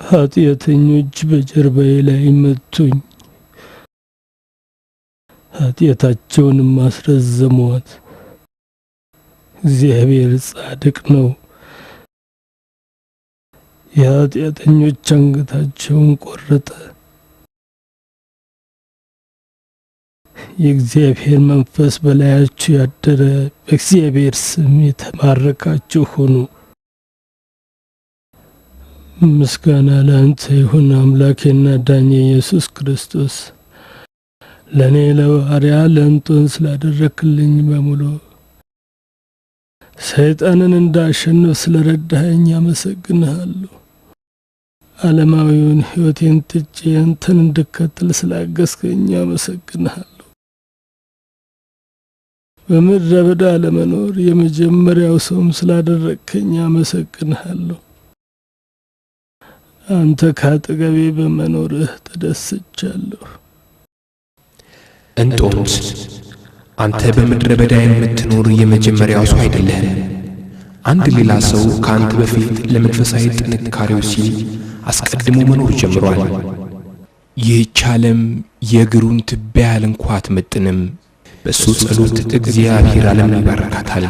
ኃጢአተኞች በጀርባዬ ላይ መቱኝ፣ ኃጢአታቸውንም አስረዘሟት። እግዚአብሔር ጻድቅ ነው፣ የኃጢአተኞች አንገታቸውን ቆረጠ። የእግዚአብሔር መንፈስ በላያችሁ ያደረ በእግዚአብሔር ስም የተባረካችሁ ሁኑ። ምስጋና ለአንተ ይሁን አምላኬና ዳኜ ኢየሱስ ክርስቶስ፣ ለኔ ለባሪያ ለእንጦን ስላደረክልኝ በሙሉ ሰይጣንን እንዳሸንፍ ስለረዳኸኝ አመሰግንሃለሁ። ዓለማዊውን ሕይወቴን ትቼ አንተን እንድከተል ስላገዝከኝ አመሰግንሃለሁ። በምድረ በዳ ለመኖር የመጀመሪያው ሰውም ስላደረከኝ አመሰግንሃለሁ። አንተ ካጠገቤ በመኖርህ ተደስቻለሁ። እንጦንስ አንተ በምድረ በዳ የምትኖር የመጀመሪያው ሰው አይደለህም። አንድ ሌላ ሰው ከአንተ በፊት ለመንፈሳዊ ጥንካሬው ሲል አስቀድሞ መኖር ጀምሯል። ይህች ዓለም የእግሩን ትቢያ ያህል እንኳ አትመጥንም። በእሱ ጸሎት እግዚአብሔር ዓለምን ይባርካታል፣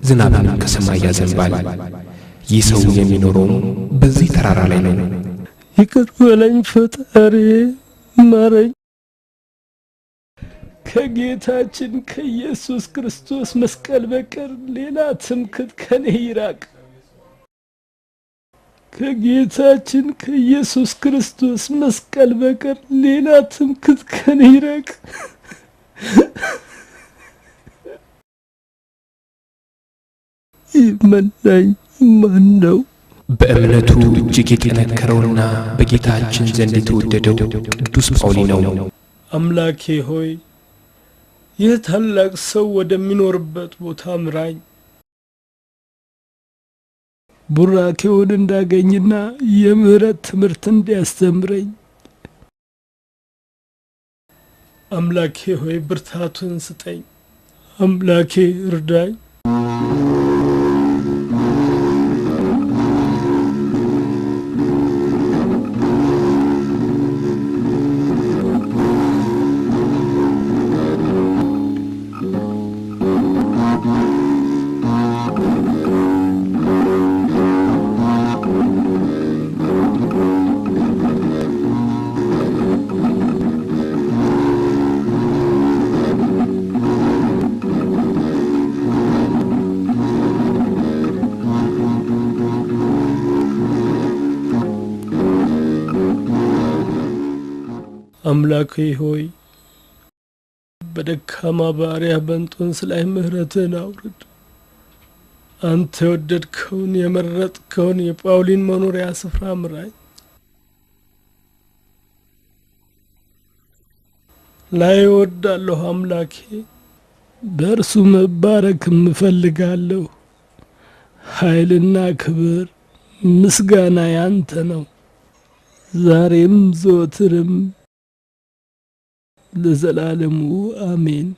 ዝናብንም ከሰማይ ያዘንባል። ይህ ሰው የሚኖረው በዚህ ተራራ ላይ ነው። ይቅር በለኝ ፈጣሪ፣ ማረኝ። ከጌታችን ከኢየሱስ ክርስቶስ መስቀል በቀር ሌላ ትምክህት ከኔ ይራቅ። ከጌታችን ከኢየሱስ ክርስቶስ መስቀል በቀር ሌላ ትምክህት ከኔ ይራቅ። ይመናኝ ማን ነው? በእምነቱ እጅግ የጠነከረውና በጌታችን ዘንድ የተወደደው ቅዱስ ጳውሊ ነው። አምላኬ ሆይ ይህ ታላቅ ሰው ወደሚኖርበት ቦታ ምራኝ፣ ቡራኬውን እንዳገኝና የምህረት ትምህርት እንዲያስተምረኝ። አምላኬ ሆይ ብርታቱን ስጠኝ። አምላኬ እርዳኝ። አምላኬ ሆይ በደካማ ባሪያ በእንጦንስ ላይ ምህረትን አውርድ። አንተ የወደድከውን የመረጥከውን የጳውሊን መኖሪያ ስፍራ ምራኝ። ላይ ወዳለሁ አምላኬ፣ በእርሱ መባረክም እፈልጋለሁ። ኃይልና ክብር ምስጋና ያንተ ነው፣ ዛሬም ዘወትርም ለዘላለሙ አሜን።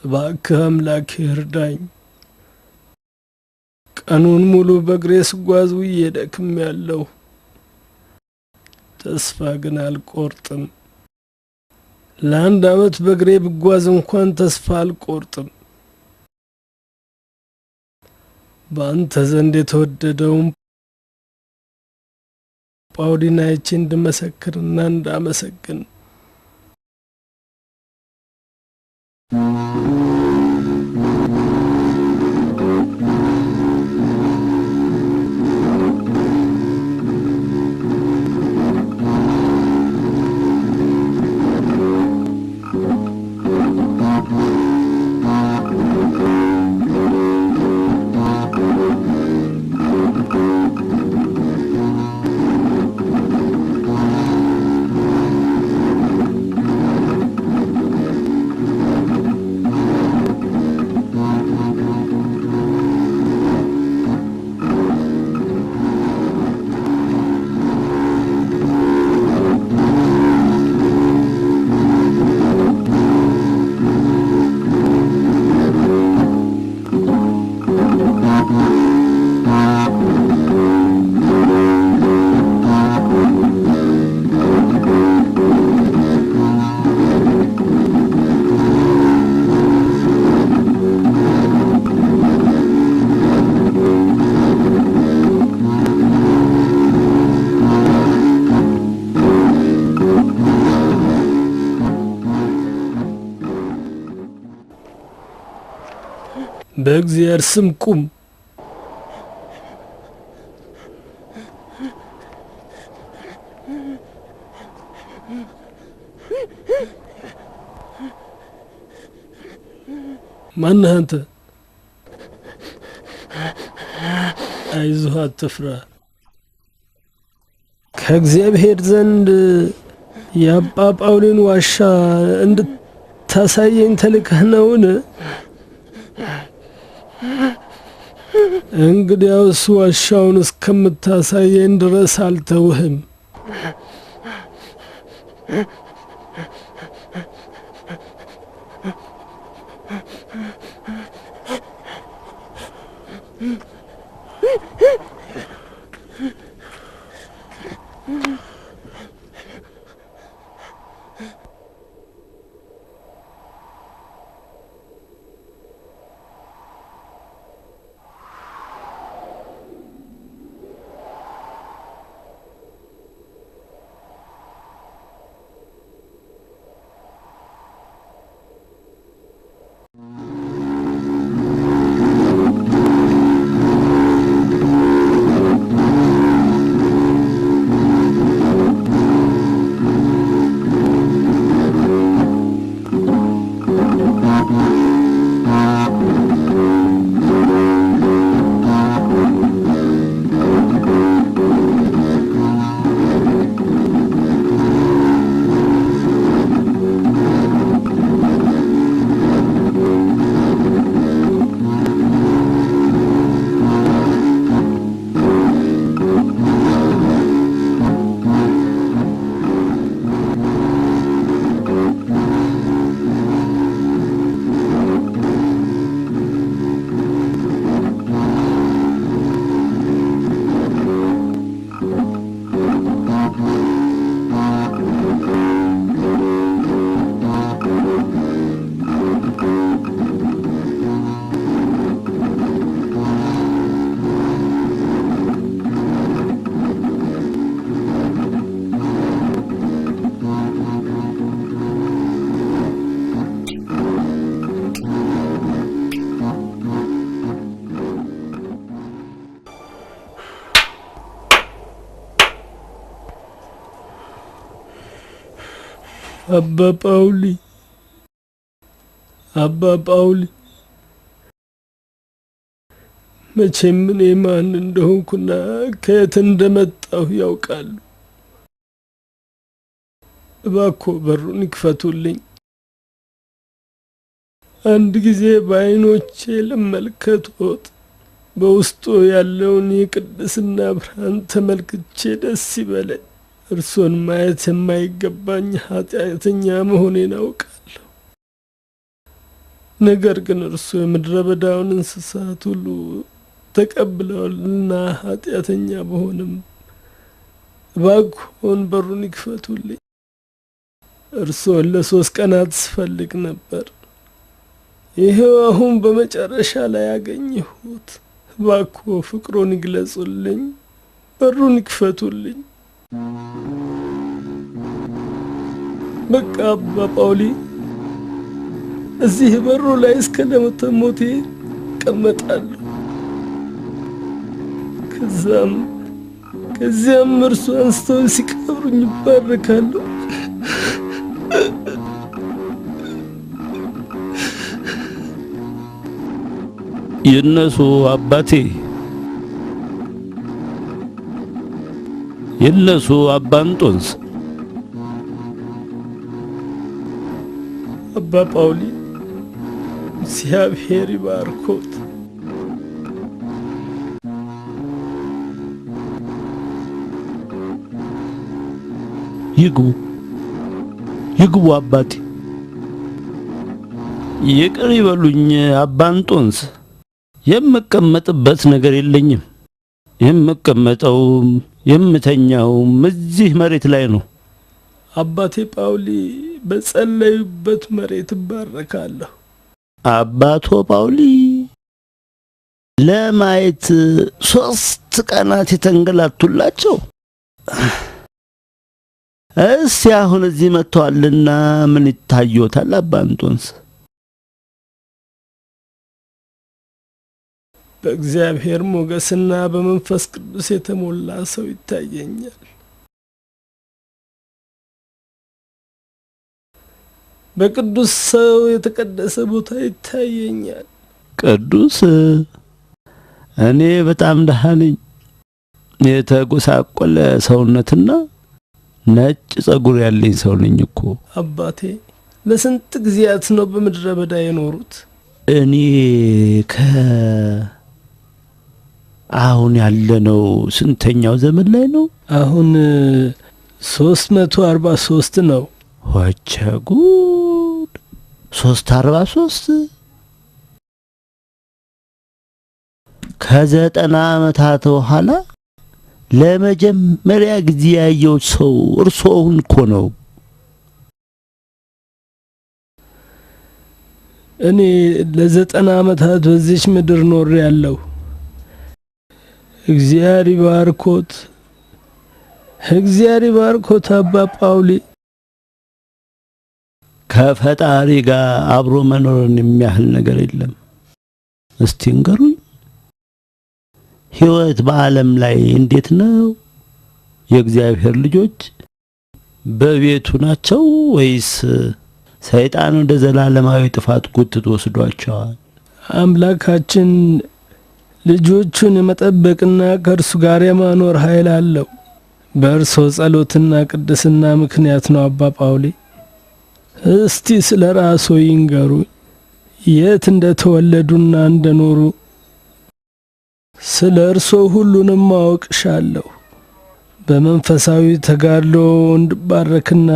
እባክህ አምላኬ እርዳኝ። ቀኑን ሙሉ በእግሬ ስጓዝ ውዬ ደክሜያለሁ። ተስፋ ግን አልቆርጥም። ለአንድ ዓመት በእግሬ ብጓዝ እንኳን ተስፋ አልቆርጥም። በአንተ ዘንድ የተወደደውን ጳውሊን አይቼ እንድመሰክርና እንዳመሰግን በእግዚአብሔር ስም ቁም። ማነህ አንተ? አይዞህ አትፍራ። ከእግዚአብሔር ዘንድ የአባ ጳውሊን ዋሻ እንድታሳየኝ ተልከህ ነውን? እንግዲያውስ ዋሻውን እስከምታሳየኝ ድረስ አልተውህም። አባ ጳውሊ አባ ጳውሊ መቼም እኔ ማን እንደሆንኩና ከየት እንደመጣሁ ያውቃሉ። እባክዎ በሩን ይክፈቱልኝ። አንድ ጊዜ በዓይኖቼ ልመልከቶት፣ በውስጡ ያለውን የቅድስና ብርሃን ተመልክቼ ደስ ይበለኝ። እርሶን ማየት የማይገባኝ ኃጢአተኛ መሆኔን አውቃለሁ። ነገር ግን እርሶ የምድረ በዳውን እንስሳት ሁሉ ተቀብለዋልና ኃጢአተኛ በሆንም እባክዎን በሩን ይክፈቱልኝ። እርሶን ለ3 ቀናት ስፈልግ ነበር። ይሄው አሁን በመጨረሻ ላይ ያገኘሁት። እባክዎ ፍቅሮን ይግለጹልኝ፣ በሩን ይክፈቱልኝ። በቃ አባ ጳውሊ እዚህ በሩ ላይ እስከ ሞቴ እቀመጣለሁ። ከዚያም እርሱ አንስተው ሲቀብሩኝ ይባረካለሁ። የነሱ አባቴ የነሱ አባ እንጦንስ አባ ጳውሊ እግዚአብሔር ይባርኮት። ይግቡ አባቴ። ይቅር ይበሉኝ አባ እንጦንስ። የምቀመጥበት ነገር የለኝም። የምቀመጠው የምተኛው እዚህ መሬት ላይ ነው። አባቴ ጳውሊ በጸለዩበት መሬት እባረካለሁ። አባቶ ጳውሊ ለማየት 3 ቀናት የተንገላቱላቸው እስቲ አሁን እዚህ መጥተዋልና ምን ይታየዎታል አባ እንጦንስ? በእግዚአብሔር ሞገስና በመንፈስ ቅዱስ የተሞላ ሰው ይታየኛል። በቅዱስ ሰው የተቀደሰ ቦታ ይታየኛል። ቅዱስ? እኔ በጣም ደሃ ነኝ። የተጎሳቆለ ሰውነትና ነጭ ጸጉር ያለኝ ሰው ነኝ እኮ። አባቴ ለስንት ጊዜያት ነው በምድረ በዳ የኖሩት? እኔ አሁን ያለነው ስንተኛው ዘመን ላይ ነው? አሁን 343 ነው። ወቸ ጉድ! 343 ከ90 ዓመታት በኋላ ለመጀመሪያ ጊዜ ያየው ሰው እርሶውን እኮ ነው። እኔ ለ90 ዓመታት በዚች ምድር ኖር ያለው። እግዚአብሔር ይባርኮት አባ ጳውሊ። ከፈጣሪ ጋር አብሮ መኖርን የሚያህል ነገር የለም። እስቲ ንገሩኝ፣ ሕይወት በዓለም ላይ እንዴት ነው? የእግዚአብሔር ልጆች በቤቱ ናቸው ወይስ ሰይጣን ወደ ዘላለማዊ ጥፋት ጉትቶ ወስዷቸዋል? አምላካችን ልጆቹን የመጠበቅና ከእርሱ ጋር የማኖር ኃይል አለው። በእርሶ ጸሎትና ቅድስና ምክንያት ነው አባ ጳውሊ። እስቲ ስለ ራሶ ይንገሩኝ፣ የት እንደተወለዱና እንደኖሩ። ስለ እርሶ ሁሉንም ማወቅሻለሁ። በመንፈሳዊ ተጋድሎ እንድባረክና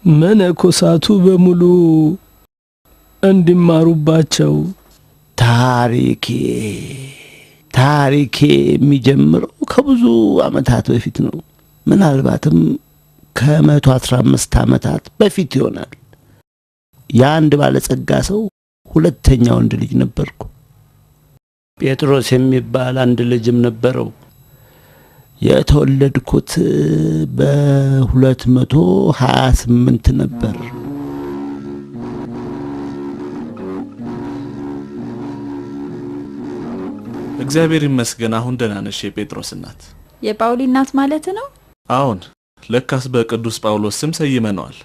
መነኮሳቱ በሙሉ እንዲማሩባቸው። ታሪኬ የሚጀምረው ከብዙ ዓመታት በፊት ነው። ምናልባትም ከ115 ዓመታት በፊት ይሆናል። የአንድ ባለጸጋ ሰው ሁለተኛ ወንድ ልጅ ነበርኩ። ጴጥሮስ የሚባል አንድ ልጅም ነበረው። የተወለድኩት በ228 ነበር። እግዚአብሔር ይመስገን አሁን ደህና ነሽ የጴጥሮስ እናት። የጳውሊ እናት ማለት ነው? አሁን ለካስ በቅዱስ ጳውሎስ ስም ሰይመነዋል።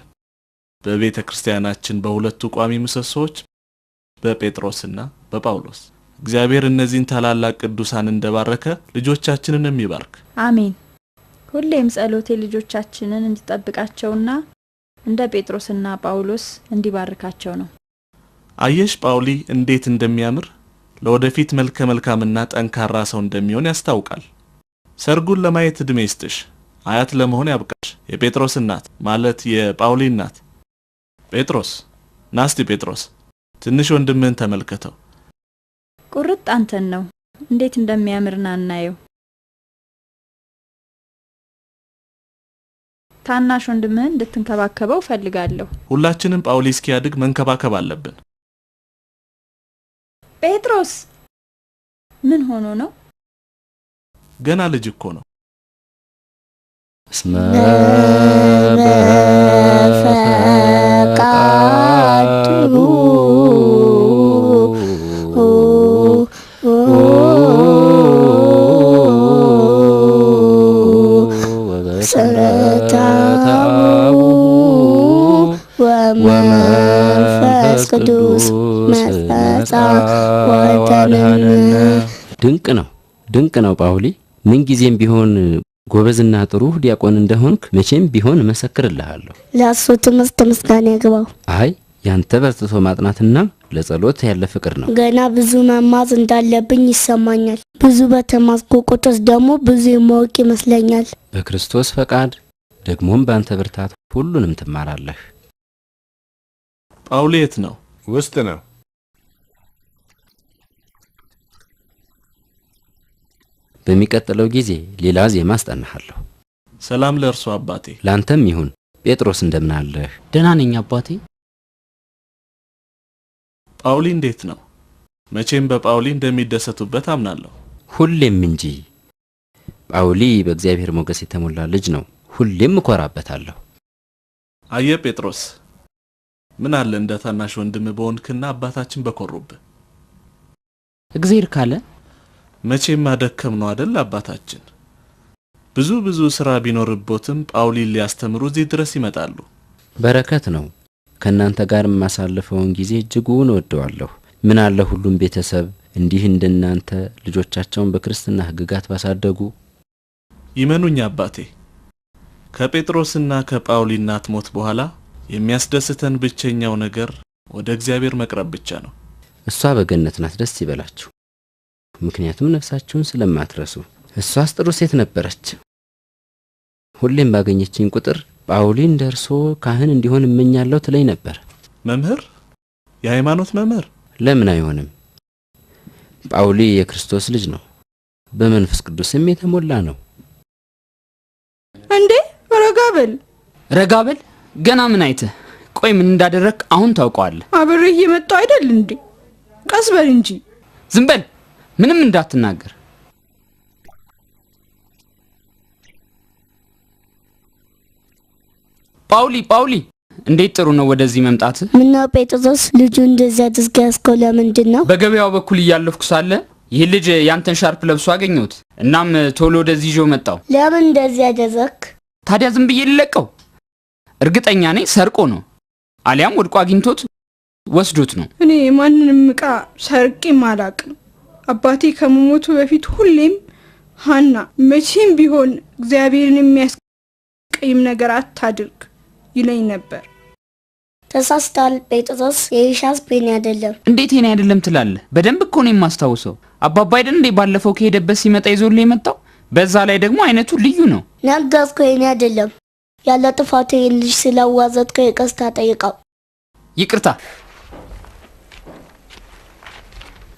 በቤተ ክርስቲያናችን በሁለቱ ቋሚ ምሰሶች በጴጥሮስና በጳውሎስ። እግዚአብሔር እነዚህን ታላላቅ ቅዱሳን እንደባረከ ልጆቻችንንም ይባርክ። አሜን። ሁሌም ጸሎቴ ልጆቻችንን እንዲጠብቃቸውና እንደ ጴጥሮስና ጳውሎስ እንዲባርካቸው ነው። አየሽ ጳውሊ እንዴት እንደሚያምር ለወደፊት መልከ መልካምና ጠንካራ ሰው እንደሚሆን ያስታውቃል። ሰርጉን ለማየት እድሜ ይስጥሽ፣ አያት ለመሆን ያብቃሽ። የጴጥሮስ እናት ማለት የጳውሊ እናት። ጴጥሮስ ናስቲ ጴጥሮስ ትንሽ ወንድምህን ተመልከተው። ቁርጥ አንተን ነው እንዴት እንደሚያምርና እናየው። ታናሽ ወንድምህን እንድትንከባከበው ፈልጋለሁ። ሁላችንም ጳውሊ እስኪያድግ መንከባከብ አለብን። ጴጥሮስ ምን ሆኖ ነው? ገና ልጅ እኮ ነው። እስመ በፈቃዱ ወመንፈስ ቅዱስ መጸጻ ወተነነ። ድንቅ ነው ጳውሊ። ምን ጊዜም ቢሆን ጎበዝና ጥሩ ዲያቆን እንደሆንክ መቼም ቢሆን መሰክርልሃለሁ። ለእሱ ትምህርት ምስጋና ይግባው። አይ ያንተ በርትቶ ማጥናትና ለጸሎት ያለ ፍቅር ነው። ገና ብዙ መማር እንዳለብኝ ይሰማኛል። ብዙ በተማርኩ ቁጥር ደግሞ ብዙ የማውቅ ይመስለኛል። በክርስቶስ ፈቃድ ደግሞም በአንተ ብርታት ሁሉንም ትማራለህ። ጳውሊ የት ነው? ውስጥ ነው። በሚቀጥለው ጊዜ ሌላ ዜማ አስጠናሃለሁ። ሰላም ለእርሱ አባቴ። ላንተም ይሁን። ጴጥሮስ እንደምን አለህ? ደህና ነኝ አባቴ። ጳውሊ እንዴት ነው? መቼም በጳውሊ እንደሚደሰቱበት አምናለሁ። ሁሌም እንጂ። ጳውሊ በእግዚአብሔር ሞገስ የተሞላ ልጅ ነው። ሁሌም እኮራበታለሁ። አየ ጴጥሮስ፣ ምን አለ እንደ ታናሽ ወንድም በሆንክና አባታችን በኮሩብህ። እግዚአብሔር ካለ መቼም ማደከም ነው አይደል? አባታችን ብዙ ስራ ቢኖርቦትም ጳውሊ ሊያስተምሩ እዚህ ድረስ ይመጣሉ። በረከት ነው። ከናንተ ጋር ማሳለፈውን ጊዜ እጅጉን ወደዋለሁ። ምን አለ ሁሉም ቤተሰብ እንዲህ እንደናንተ ልጆቻቸውን በክርስትና ሕግጋት ባሳደጉ። ይመኑኝ አባቴ፣ ከጴጥሮስና ከጳውሊ እናት ሞት በኋላ የሚያስደስተን ብቸኛው ነገር ወደ እግዚአብሔር መቅረብ ብቻ ነው። እሷ በገነት ናት፣ ደስ ይበላችሁ። ምክንያቱም ነፍሳችሁን ስለማትረሱ። እሷስ ጥሩ ሴት ነበረች። ሁሌም ባገኘችኝ ቁጥር ጳውሊ እንደርሶ ካህን እንዲሆን እመኛለሁ ትለኝ ነበር። መምህር? የሃይማኖት መምህር? ለምን አይሆንም? ጳውሊ የክርስቶስ ልጅ ነው፣ በመንፈስ ቅዱስም የተሞላ ነው። እንዴ ረጋበል ገና ምን አይተህ? ቆይ ምን እንዳደረክ አሁን ታውቀዋለህ። አብሬህ የመጣው አይደል እንዴ? ቀስ በል እንጂ። ዝም በል፣ ምንም እንዳትናገር። ጳውሊ እንዴት ጥሩ ነው ወደዚህ መምጣት። ምን ነው ጴጥሮስ፣ ልጁ እንደዚህ አድርገህ ለምንድን ነው? በገበያው በኩል እያለፍኩ ሳለ ይህ ልጅ ያንተን ሻርፕ ለብሶ አገኘሁት። እናም ቶሎ ወደዚህ ይዤው መጣው። ለምን እንደዚህ አደረክ? ታዲያ ዝም ብዬ ልለቀው? እርግጠኛ ነኝ ሰርቆ ነው፣ አሊያም ወድቆ አግኝቶት ወስዶት ነው። እኔ ማንንም ዕቃ ሰርቄም አላቅም። አባቴ ከመሞቱ በፊት ሁሌም ሃና መቼም ቢሆን እግዚአብሔርን የሚያስቀይም ነገር አታድርግ ይለኝ ነበር። ተሳስተሃል ጴጥሮስ፣ የሻስፔን አይደለም። እንዴት የኔ አይደለም ትላለህ? በደንብ እኮ ነው የማስታውሰው። አባባ አይደል እንዴ ባለፈው ከሄደበት ሲመጣ ይዞልኝ የመጣው? በዛ ላይ ደግሞ አይነቱ ልዩ ነው። ነገርኩህ፣ የኔ አይደለም። ያለ ጥፋቱ ልጅ ስላዋዘትከው ይቅርታ ጠይቀው። ይቅርታ።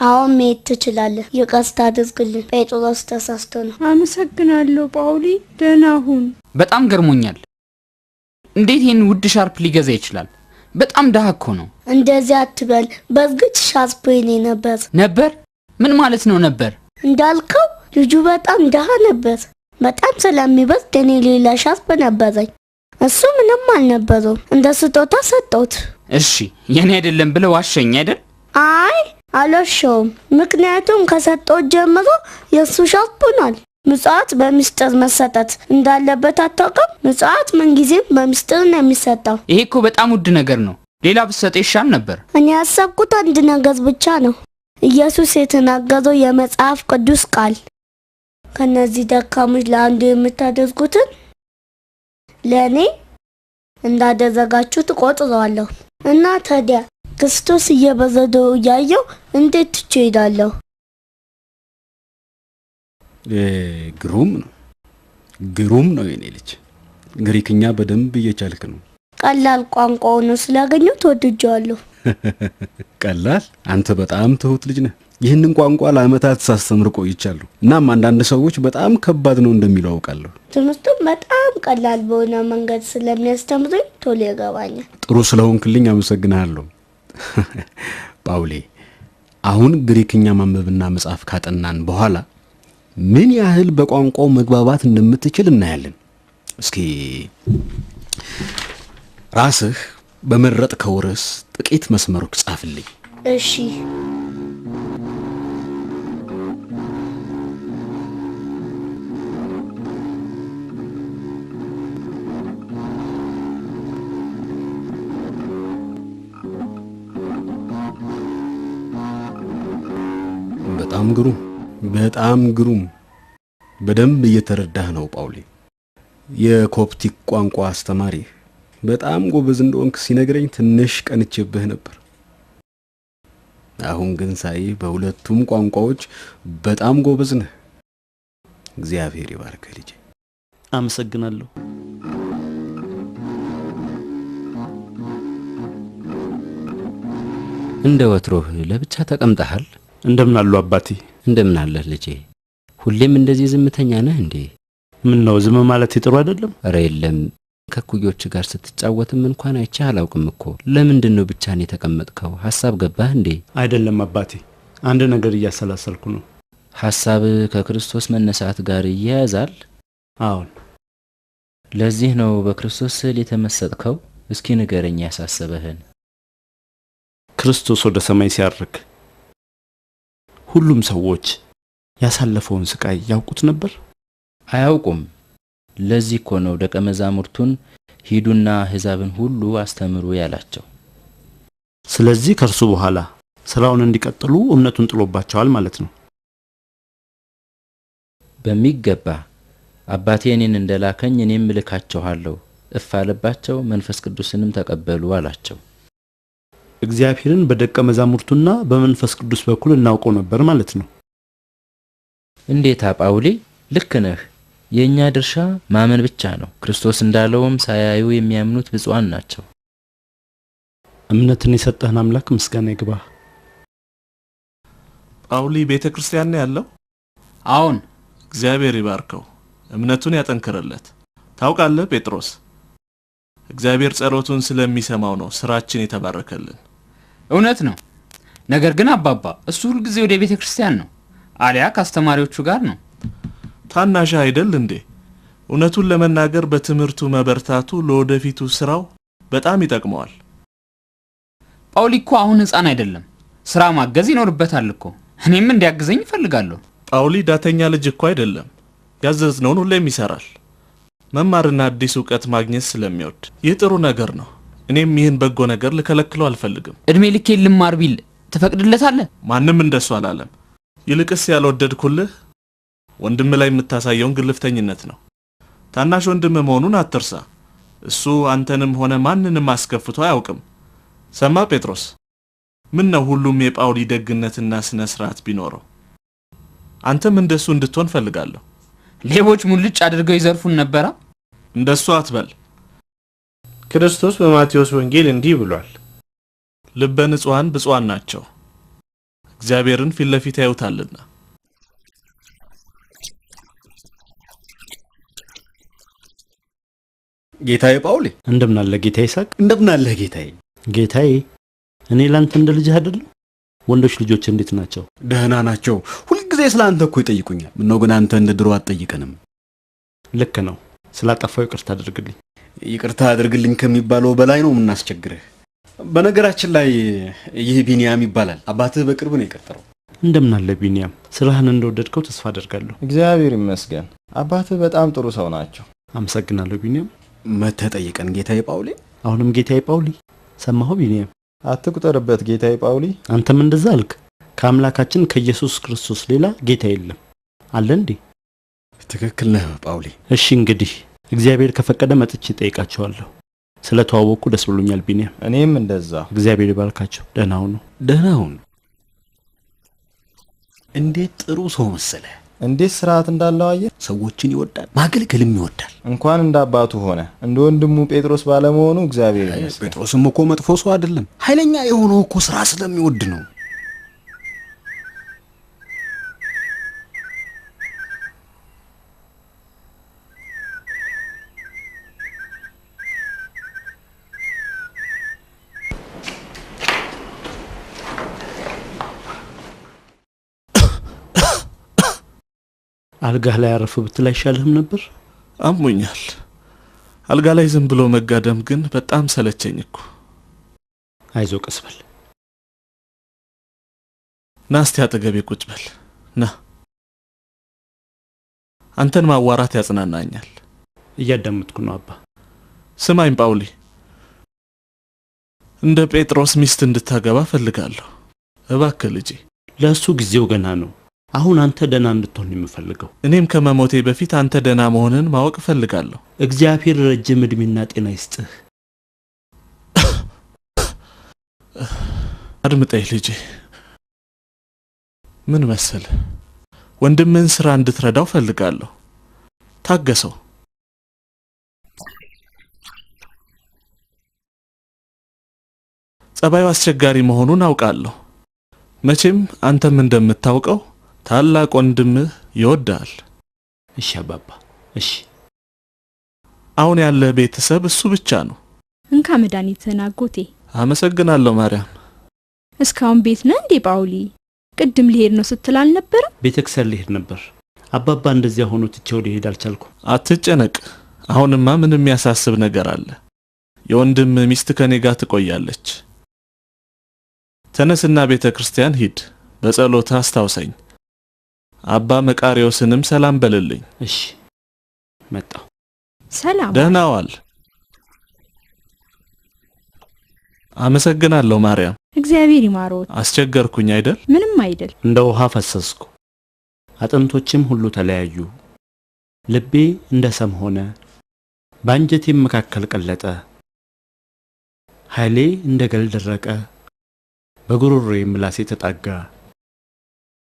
አሁን መሄድ ትችላለህ። ይቅርታ አድርግልን። ጴጥሮስ ተሳስቶ ነው። አመሰግናለሁ ጳውሊ፣ ደህና ሁን። በጣም ገርሞኛል። እንዴት ይሄን ውድ ሻርፕ ሊገዛ ይችላል? በጣም ደሃ እኮ ነው። እንደዚህ አትበል። በእርግጥ ሻስፔን ነበር። ምን ማለት ነው ነበር? እንዳልከው ልጁ በጣም ደሃ ነበር። በጣም ስለሚበልጥ እኔ ሌላ ሻስፕ ነበረኝ፣ እሱ ምንም አልነበረውም። እንደ ስጦታ ሰጠሁት። እሺ የኔ አይደለም ብለው ዋሸኝ አይደል? አይ አልዋሸሁም። ምክንያቱም ከሰጠሁት ጀምሮ የእሱ ሻስፕ ሆኗል። ምጽዋት በሚስጥር መሰጠት እንዳለበት አታውቅም? ምጽዋት ምንጊዜም በሚስጥር ነው የሚሰጠው። ይሄ እኮ በጣም ውድ ነገር ነው። ሌላ ብትሰጥ ይሻል ነበር። እኔ ያሰብኩት አንድ ነገር ብቻ ነው። ኢየሱስ የተናገረው የመጽሐፍ ቅዱስ ቃል ከነዚህ ደካሞች ለአንዱ የምታደርጉትን ለእኔ እንዳደረጋችሁ ትቆጥረዋለሁ። እና ታዲያ ክርስቶስ እየበረደው እያየው እንዴት ትቼ እሄዳለሁ? ግሩም ነው የኔ ልጅ። ግሪክኛ በደንብ እየቻልክ ነው። ቀላል ቋንቋ ሆኖ ስላገኘው ተወድጄዋለሁ። ቀላል? አንተ በጣም ትሁት ልጅ ነህ። ይህንን ቋንቋ ለዓመታት ሳስተምር ቆይቻለሁ። እናም አንዳንድ ሰዎች በጣም ከባድ ነው እንደሚሉ አውቃለሁ። ትምህርቱም በጣም ቀላል በሆነ መንገድ ስለሚያስተምረኝ ቶሎ ይገባኛል። ጥሩ ስለሆንክልኝ አመሰግናለሁ። ጳውሊ፣ አሁን ግሪክኛ ማንበብና መጻፍ ካጠናን በኋላ ምን ያህል በቋንቋው መግባባት እንደምትችል እናያለን። እስኪ ራስህ በመረጥከው ርዕስ ጥቂት መስመሮች ጻፍልኝ። እሺ። በጣም ግሩም። በደንብ እየተረዳህ ነው ጳውሊ። የኮፕቲክ ቋንቋ አስተማሪ በጣም ጎበዝ እንደሆንክ ሲነግረኝ ትንሽ ቀንቼብህ ነበር። አሁን ግን ሳይ በሁለቱም ቋንቋዎች በጣም ጎበዝ ነህ። እግዚአብሔር ይባርክህ ልጄ። አመሰግናለሁ። እንደ ወትሮህ ለብቻ ተቀምጠሃል? እንደምን አሉ አባቴ? እንደምን አለህ ልጄ? ሁሌም እንደዚህ ዝምተኛ ነህ እንዴ? ምን ነው ዝም ማለት ጥሩ አይደለም? ኧረ የለም፣ ከኩዮች ጋር ስትጫወትም እንኳን አይቼህ አላውቅም እኮ። ለምንድን ነው ብቻህን የተቀመጥከው? ሐሳብ ገባህ እንዴ? አይደለም አባቴ፣ አንድ ነገር እያሰላሰልኩ ነው። ሐሳብ ከክርስቶስ መነሳት ጋር ይያያዛል? አዎን። ለዚህ ነው በክርስቶስ ስዕል የተመሰጥከው? እስኪ ንገረኝ ያሳሰበህን። ክርስቶስ ወደ ሰማይ ሲያርግ ሁሉም ሰዎች ያሳለፈውን ስቃይ ያውቁት ነበር? አያውቁም። ለዚህ እኮ ነው ደቀ መዛሙርቱን ሂዱና አሕዛብን ሁሉ አስተምሩ ያላቸው። ስለዚህ ከእርሱ በኋላ ስራውን እንዲቀጥሉ እምነቱን ጥሎባቸዋል ማለት ነው። በሚገባ አባቴ እኔን እንደላከኝ እኔም እልካቸዋለሁ። እፍ አለባቸው፣ መንፈስ ቅዱስንም ተቀበሉ አላቸው። እግዚአብሔርን በደቀ መዛሙርቱና በመንፈስ ቅዱስ በኩል እናውቀው ነበር ማለት ነው። እንዴታ ጳውሊ፣ ልክ ነህ። የእኛ ድርሻ ማመን ብቻ ነው። ክርስቶስ እንዳለውም ሳያዩ የሚያምኑት ብፁዓን ናቸው። እምነትን የሰጠህን አምላክ ምስጋና ይግባህ። ጳውሊ ቤተ ክርስቲያን ያለው? አዎን። እግዚአብሔር ይባርከው፣ እምነቱን ያጠንክርለት። ታውቃለህ ጴጥሮስ፣ እግዚአብሔር ጸሎቱን ስለሚሰማው ነው ስራችን የተባረከልን። እውነት ነው። ነገር ግን አባባ እሱ ሁሉ ጊዜ ወደ ቤተ ክርስቲያን ነው፣ አሊያ ከአስተማሪዎቹ ጋር ነው። ታናሽ አይደል እንዴ? እውነቱን ለመናገር በትምህርቱ መበርታቱ ለወደፊቱ ስራው በጣም ይጠቅመዋል። ጳውሊ እኮ አሁን ሕፃን አይደለም፣ ስራ ማገዝ ይኖርበታል እኮ። እኔም እንዲያግዘኝ እፈልጋለሁ። ጳውሊ ዳተኛ ልጅ እኮ አይደለም፣ ያዘዝነውን ሁሌም ይሰራል። መማርና አዲስ ዕውቀት ማግኘት ስለሚወድ ይህ ጥሩ ነገር ነው። እኔም ይህን በጎ ነገር ልከለክለው አልፈልግም። እድሜ ልኬ ልማር ቢል ትፈቅድለታለህ? ማንም እንደሱ አላለም። ይልቅስ ያልወደድኩልህ ወንድም ላይ የምታሳየውን ግልፍተኝነት ነው። ታናሽ ወንድም መሆኑን አትርሳ። እሱ አንተንም ሆነ ማንንም አስከፍቶ አያውቅም። ሰማ ጴጥሮስ? ምን ነው ሁሉም የጳውሊ ደግነትና ስነ ስርዓት ቢኖረው? አንተም እንደሱ እንድትሆን ፈልጋለሁ። ሌቦች ሙልጭ አድርገው ይዘርፉን ነበራ? እንደሱ አትበል። ክርስቶስ በማቴዎስ ወንጌል እንዲህ ብሏል፣ ልበ ንጹሐን ብፁዓን ናቸው፣ እግዚአብሔርን ፊት ለፊት ያዩታልና። ጌታዬ ጳውሊ። እንደምን አለ ጌታዬ ይስሐቅ? እንደምን አለ ጌታዬ? ጌታዬ፣ እኔ ላንተ እንደ ልጅህ አይደለም? ወንዶች ልጆች እንዴት ናቸው? ደህና ናቸው። ሁልጊዜ ስላንተ እኮ ይጠይቁኛል። ምነው ግን አንተ እንደ ድሮ አትጠይቀንም? ልክ ነው። ስላጠፋው ይቅርታ አድርግልኝ። ይቅርታ አድርግልኝ ከሚባለው በላይ ነው የምናስቸግርህ። በነገራችን ላይ ይህ ቢንያም ይባላል። አባትህ በቅርብ ነው የቀጠረው። እንደምን አለ ቢንያም? ስራህን እንደወደድከው ተስፋ አደርጋለሁ። እግዚአብሔር ይመስገን። አባትህ በጣም ጥሩ ሰው ናቸው። አመሰግናለሁ ቢንያም። መተህ ጠይቀን ጌታዬ ጳውሊ። አሁንም ጌታዬ ጳውሊ። ሰማሁ ቢኒያም? አትቁጠርበት ጌታዬ ጳውሊ። አንተም እንደዛ አልክ። ከአምላካችን ከኢየሱስ ክርስቶስ ሌላ ጌታ የለም አለ እንዴ? ትክክል ነህ ጳውሊ። እሺ እንግዲህ እግዚአብሔር ከፈቀደ መጥቼ ጠይቃቸዋለሁ። ስለተዋወቅኩ ደስ ብሎኛል ቢኒያም። እኔም እንደዛ። እግዚአብሔር ይባርካቸው። ደህና ሁኑ። ደህና ሁኑ። እንዴት ጥሩ ሰው መሰለ! እንዴት ስርዓት እንዳለው አየህ። ሰዎችን ይወዳል፣ ማገልገልም ይወዳል። እንኳን እንደ አባቱ ሆነ እንደ ወንድሙ ጴጥሮስ ባለመሆኑ እግዚአብሔር ይመስገን። ጴጥሮስም እኮ መጥፎ ሰው አይደለም። ኃይለኛ የሆነው እኮ ስራ ስለሚወድ ነው። አልጋህ ላይ አረፍ ብትል አይሻልህም ነበር? አሞኛል። አልጋ ላይ ዝም ብሎ መጋደም ግን በጣም ሰለቸኝ እኮ። አይዞ ቀስ በል። ና እስቲ አጠገቤ ቁጭ በል። ና። አንተን ማዋራት ያጽናናኛል። እያዳመጥኩ ነው አባ። ስማኝ ጳውሊ፣ እንደ ጴጥሮስ ሚስት እንድታገባ ፈልጋለሁ። እባክህ ልጄ። ለሱ ጊዜው ገና ነው። አሁን አንተ ደና እንድትሆን የምፈልገው። እኔም ከመሞቴ በፊት አንተ ደና መሆንን ማወቅ ፈልጋለሁ። እግዚአብሔር ረጅም እድሜና ጤና ይስጥህ። አድምጠኝ ልጄ። ምን መሰለ፣ ወንድምህን ስራ እንድትረዳው ፈልጋለሁ። ታገሰው። ጸባዩ አስቸጋሪ መሆኑን አውቃለሁ። መቼም አንተም እንደምታውቀው ታላቅ ወንድምህ ይወዳል። እሺ አባባ፣ እሺ። አሁን ያለ ቤተሰብ እሱ ብቻ ነው። እንካ መድኃኒትህን አጎቴ። አመሰግናለሁ ማርያም። እስካሁን ቤት ነህ እንዴ ጳውሊ? ቅድም ሊሄድ ነው ስትል አልነበረም? ቤተክርስቲያን ሊሄድ ነበር። አባባ እንደዚያ ሆኖ ትቼው ሊሄድ አልቻልኩም። አትጨነቅ። አሁንማ ምንም የሚያሳስብ ነገር አለ? የወንድም ሚስት ከኔ ጋር ትቆያለች። ተነስና ቤተክርስቲያን ሂድ። በጸሎት አስታውሰኝ። አባ መቃሪዮስንም ሰላም በልልኝ። እሺ፣ መጣሁ። ሰላም። ደህና ዋል። አመሰግናለሁ ማርያም። እግዚአብሔር ይማሮት። አስቸገርኩኝ አይደል? ምንም አይደል። እንደ ውሃ ፈሰስኩ፣ አጥንቶችም ሁሉ ተለያዩ። ልቤ እንደ ሰም ሆነ፣ በአንጀቴም መካከል ቀለጠ። ኃይሌ እንደ ገል ደረቀ፣ በጉሮሮዬ ምላሴ ተጣጋ።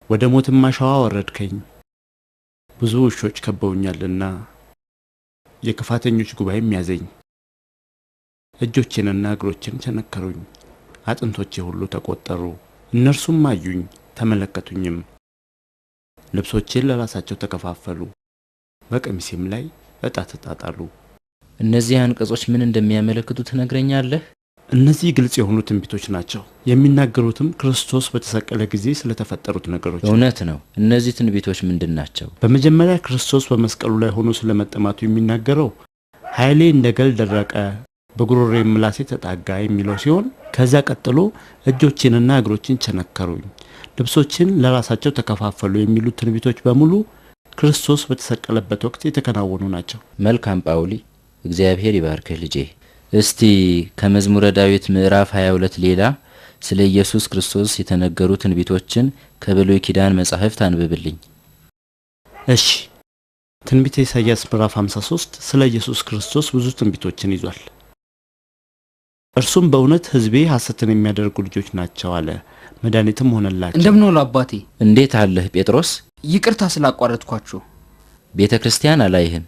ወደ ሞትም አሸዋ ወረድከኝ። ብዙ ውሾች ከበውኛልና የክፋተኞች ጉባኤም ያዘኝ። እጆቼንና እግሮቼን ቸነከሩኝ። አጥንቶቼ ሁሉ ተቆጠሩ። እነርሱም አዩኝ ተመለከቱኝም። ልብሶቼን ለራሳቸው ተከፋፈሉ፣ በቀሚሴም ላይ ዕጣ ተጣጣሉ። እነዚህ አንቀጾች ምን እንደሚያመለክቱ ትነግረኛለህ? እነዚህ ግልጽ የሆኑ ትንቢቶች ናቸው። የሚናገሩትም ክርስቶስ በተሰቀለ ጊዜ ስለተፈጠሩት ነገሮች። እውነት ነው። እነዚህ ትንቢቶች ምንድን ናቸው? በመጀመሪያ ክርስቶስ በመስቀሉ ላይ ሆኖ ስለመጠማቱ የሚናገረው ኃይሌ እንደ ገል ደረቀ፣ በጉሮሮዬ ምላሴ ተጣጋ የሚለው ሲሆን ከዛ ቀጥሎ እጆቼንና እግሮቼን ቸነከሩኝ፣ ልብሶችን ለራሳቸው ተከፋፈሉ የሚሉት ትንቢቶች በሙሉ ክርስቶስ በተሰቀለበት ወቅት የተከናወኑ ናቸው። መልካም ጳውሊ፣ እግዚአብሔር ይባርክህ ልጄ። እስቲ ከመዝሙረ ዳዊት ምዕራፍ 22 ሌላ ስለ ኢየሱስ ክርስቶስ የተነገሩ ትንቢቶችን ከብሉይ ኪዳን መጻሕፍት አንብብልኝ። እሺ። ትንቢተ ኢሳይያስ ምዕራፍ 53 ስለ ኢየሱስ ክርስቶስ ብዙ ትንቢቶችን ይዟል። እርሱም በእውነት ሕዝቤ ሐሰትን የሚያደርጉ ልጆች ናቸው አለ፣ መድኃኒትም ሆነላቸው። እንደምን ዋሉ አባቴ? እንዴት አለህ ጴጥሮስ? ይቅርታ ስላቋረጥኳችሁ። ቤተ ክርስቲያን አላይህም?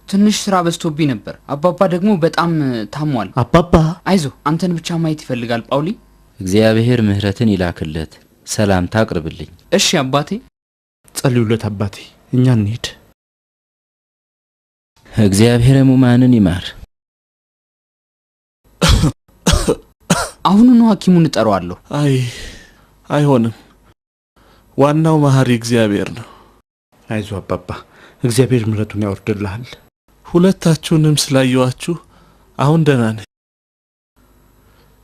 ትንሽ ስራ በዝቶብኝ ነበር። አባባ ደግሞ በጣም ታሟል። አባባ አይዞ፣ አንተን ብቻ ማየት ይፈልጋል ጳውሊ። እግዚአብሔር ምሕረትን ይላክለት። ሰላምታ አቅርብልኝ። እሺ አባቴ። ጸልዩለት አባቴ። እኛ እንሂድ። እግዚአብሔር ሕሙማንን ይማር። አሁኑኑ ሐኪሙን እጠራዋለሁ። አይሆንም። ዋናው መሐሪ እግዚአብሔር ነው። አይዞ አባባ፣ እግዚአብሔር ምሕረቱን ያወርድልሃል። ሁለታችሁንም ስላየዋችሁ አሁን ደህና ነኝ።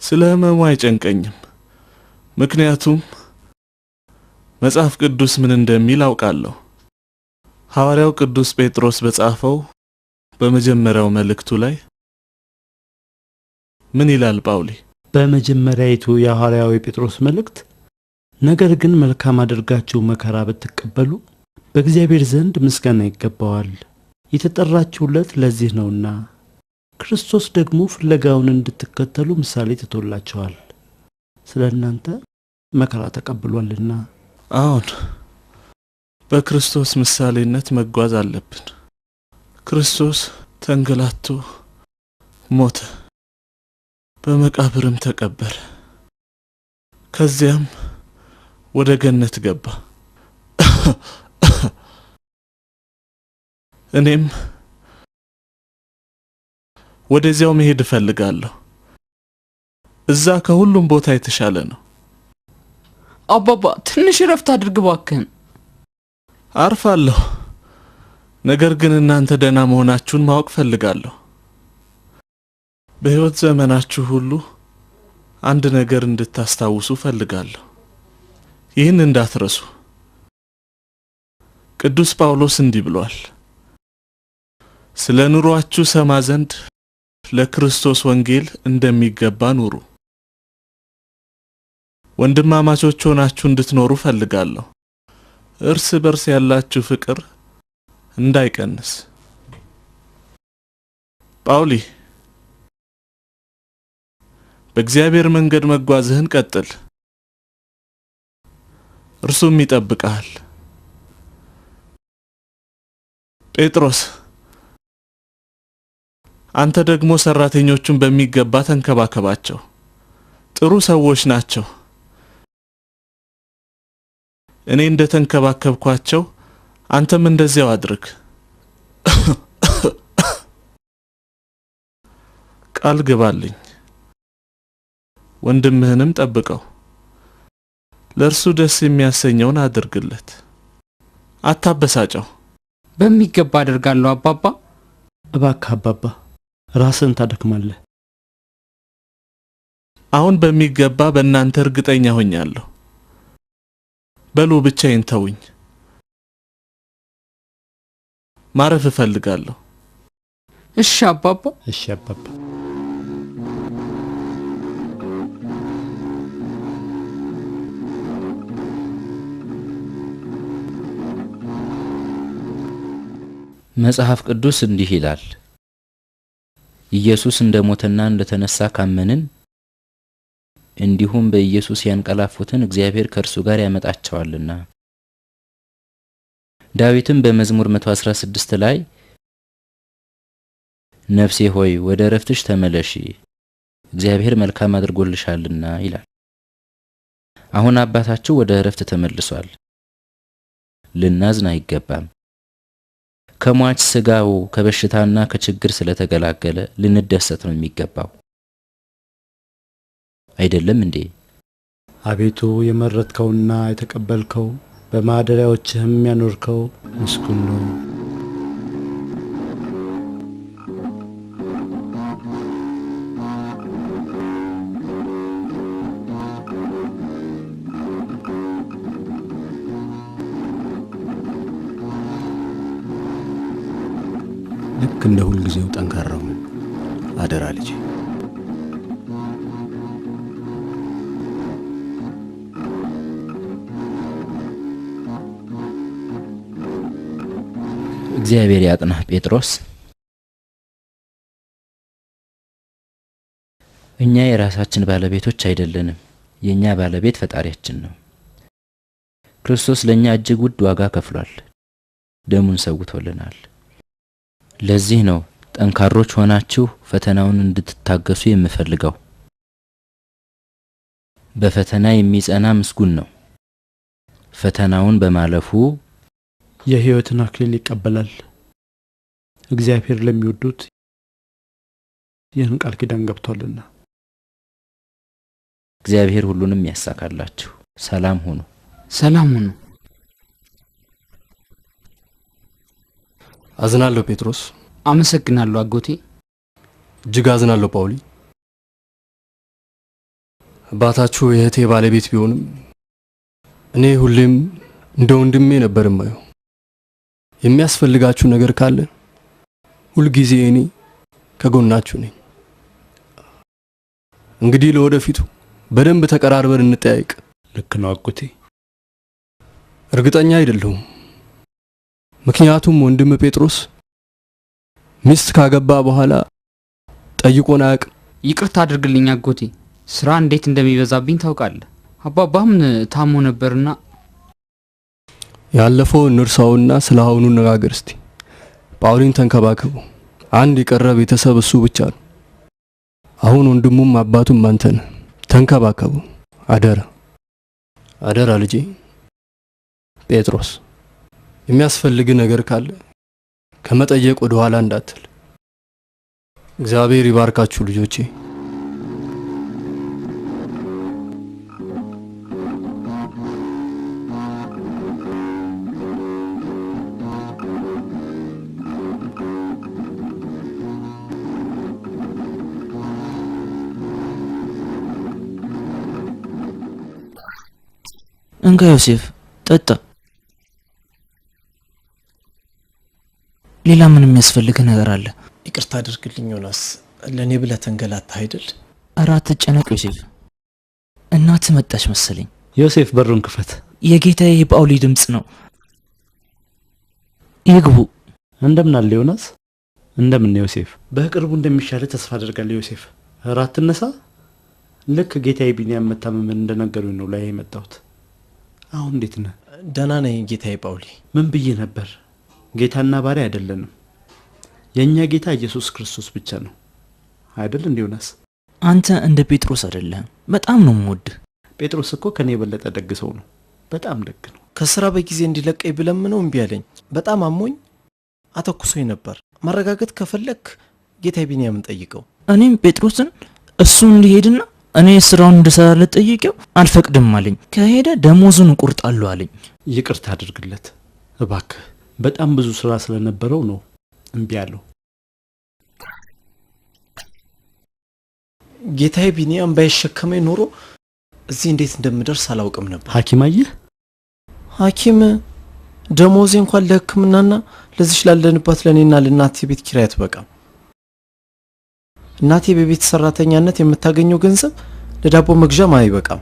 ስለ ሕመሙ አይጨንቀኝም። ምክንያቱም መጽሐፍ ቅዱስ ምን እንደሚል አውቃለሁ። ሐዋርያው ቅዱስ ጴጥሮስ በጻፈው በመጀመሪያው መልእክቱ ላይ ምን ይላል ጳውሊ? በመጀመሪያይቱ የሐዋርያው ጴጥሮስ መልእክት ነገር ግን መልካም አድርጋችሁ መከራ ብትቀበሉ በእግዚአብሔር ዘንድ ምስጋና ይገባዋል፣ የተጠራችሁለት ለዚህ ነውና ክርስቶስ ደግሞ ፍለጋውን እንድትከተሉ ምሳሌ ትቶላችኋል፣ ስለ እናንተ መከራ ተቀብሏልና። አሁን በክርስቶስ ምሳሌነት መጓዝ አለብን። ክርስቶስ ተንገላቶ ሞተ፣ በመቃብርም ተቀበረ፣ ከዚያም ወደ ገነት ገባ። እኔም ወደዚያው መሄድ እፈልጋለሁ። እዛ ከሁሉም ቦታ የተሻለ ነው። አባባ ትንሽ ረፍት አድርግ ባክህን። አርፋለሁ፣ ነገር ግን እናንተ ደህና መሆናችሁን ማወቅ ፈልጋለሁ። በሕይወት ዘመናችሁ ሁሉ አንድ ነገር እንድታስታውሱ ፈልጋለሁ። ይህን እንዳትረሱ። ቅዱስ ጳውሎስ እንዲህ ብሏል፣ ስለ ኑሯችሁ ሰማ ዘንድ ለክርስቶስ ወንጌል እንደሚገባ ኑሩ። ወንድማማቾች ሆናችሁ እንድትኖሩ ፈልጋለሁ። እርስ በርስ ያላችሁ ፍቅር እንዳይቀንስ። ጳውሊ በእግዚአብሔር መንገድ መጓዝህን ቀጥል፣ እርሱም ይጠብቅሃል። ጴጥሮስ አንተ ደግሞ ሰራተኞቹን በሚገባ ተንከባከባቸው፣ ጥሩ ሰዎች ናቸው። እኔ እንደተንከባከብኳቸው አንተም እንደዚያው አድርግ። ቃል ግባልኝ፣ ወንድምህንም ጠብቀው፣ ለእርሱ ደስ የሚያሰኘውን አድርግለት፣ አታበሳጨው። በሚገባ አደርጋለሁ አባባ። እባክህ አባባ ራስን ታደክማለህ። አሁን በሚገባ በእናንተ እርግጠኛ ሆኛለሁ። በሉ ብቻዬን ተውኝ፣ ማረፍ እፈልጋለሁ። እሺ አባባ። እሺ አባባ። መጽሐፍ ቅዱስ እንዲህ ይላል፣ ኢየሱስ እንደሞተና እንደተነሳ ካመንን እንዲሁም በኢየሱስ ያንቀላፉትን እግዚአብሔር ከእርሱ ጋር ያመጣቸዋልና። ዳዊትም በመዝሙር 116 ላይ ነፍሴ ሆይ ወደ ረፍትሽ ተመለሺ፣ እግዚአብሔር መልካም አድርጎልሻልና ይላል። አሁን አባታችሁ ወደ ረፍት ተመልሷል። ልናዝን አይገባም። ከሟች ስጋው ከበሽታና ከችግር ስለተገላገለ ልንደሰት ነው የሚገባው። አይደለም እንዴ? አቤቱ የመረጥከውና የተቀበልከው በማደሪያዎችህም ያኖርከው ምስጉን ነው። ልክ እንደ ሁልጊዜው ጠንካራው አደራ ልጄ። እግዚአብሔር ያጥናህ ጴጥሮስ። እኛ የራሳችን ባለቤቶች አይደለንም። የኛ ባለቤት ፈጣሪያችን ነው። ክርስቶስ ለኛ እጅግ ውድ ዋጋ ከፍሏል፣ ደሙን ሰውቶልናል። ለዚህ ነው ጠንካሮች ሆናችሁ ፈተናውን እንድትታገሱ የምፈልገው። በፈተና የሚጸና ምስጉን ነው። ፈተናውን በማለፉ የሕይወትን አክሊል ይቀበላል። እግዚአብሔር ለሚወዱት ይህን ቃል ኪዳን ገብቷልና። እግዚአብሔር ሁሉንም ያሳካላችሁ። ሰላም ሁኑ። ሰላም ሁኑ። አዝናለሁ ጴጥሮስ። አመሰግናለሁ አጎቴ። እጅግ አዝናለሁ ጳውሊ። አባታችሁ የእህቴ ባለቤት ቢሆንም እኔ ሁሌም እንደ ወንድሜ ነበር የማየው። የሚያስፈልጋችሁ ነገር ካለ ሁልጊዜ እኔ ከጎናችሁ ነኝ። እንግዲህ ለወደፊቱ በደንብ ተቀራርበን እንጠያይቅ። ልክ ነው አጎቴ። እርግጠኛ አይደለሁም። ምክንያቱም ወንድም ጴጥሮስ ሚስት ካገባ በኋላ ጠይቆን አያውቅም። ይቅርታ አድርግልኝ አጎቴ፣ ስራ እንዴት እንደሚበዛብኝ ታውቃለህ። አባባም ታሞ ነበርና ያለፈው እንርሳውና ስለ አሁኑ እንነጋገር እስቲ። ጳውሊን ተንከባከቡ። አንድ የቀረ ቤተሰብ እሱ ብቻ ነው። አሁን ወንድሙም አባቱም አንተ ነህ። ተንከባከቡ፣ አደራ አደራ ልጄ ጴጥሮስ። የሚያስፈልግ ነገር ካለ ከመጠየቅ ወደ ኋላ እንዳትል። እግዚአብሔር ይባርካችሁ ልጆቼ። እንካ ዮሴፍ ጠጣ። ሌላ ምን የሚያስፈልግ ነገር አለ? ይቅርታ አድርግልኝ ዮናስ፣ ለኔ ብለህ ተንገላታ አይደል? ኧረ አትጨነቅ ዮሴፍ። እናት መጣች መሰለኝ። ዮሴፍ በሩን ክፈት። የጌታዬ የጳውሊ ድምጽ ነው። ይግቡ። እንደምን አለ ዮናስ? እንደምን ነው ዮሴፍ? በቅርቡ እንደሚሻለ ተስፋ አደርጋለሁ ዮሴፍ። እራት ተነሳ። ልክ ጌታዬ ቢኒያም መታመምን እንደነገሩኝ ነው ላይ የመጣሁት። አሁን እንዴት ነህ? ደህና ነኝ ጌታዬ ጳውሊ። ምን ብዬ ነበር? ጌታና ባሪያ አይደለንም። የኛ ጌታ ኢየሱስ ክርስቶስ ብቻ ነው አይደል እንዴ ዮናስ? አንተ እንደ ጴጥሮስ አይደለም። በጣም ነው የምወድህ። ጴጥሮስ እኮ ከኔ የበለጠ ደግ ሰው ነው። በጣም ደግ ነው። ከስራ በጊዜ እንዲለቀኝ ብለምነው እምቢ አለኝ። በጣም አሞኝ አተኩሶኝ ነበር። ማረጋገጥ ከፈለክ ጌታዬ ቢኒያምን ጠይቀው። እኔም ጴጥሮስን እሱ እንዲሄድና እኔ ስራውን እንድሰራለት ጠይቄው አልፈቅድም አለኝ። ከሄደ ደሞዙን እቆርጣለሁ አለኝ። ይቅርታ አድርግለት እባክህ። በጣም ብዙ ስራ ስለነበረው ነው እምቢ አለው። ጌታዬ ቢኒያም ባይሸከመኝ ኖሮ እዚህ እንዴት እንደምደርስ አላውቅም ነበር። ሐኪም አየህ? ሐኪም ደሞዜ እንኳን ለሕክምናና ለዚህ ላለንባት ለኔና ለእናቴ ቤት ኪራይ አትበቃም። እናቴ በቤት ሰራተኛነት የምታገኘው ገንዘብ ለዳቦ መግዣም አይበቃም።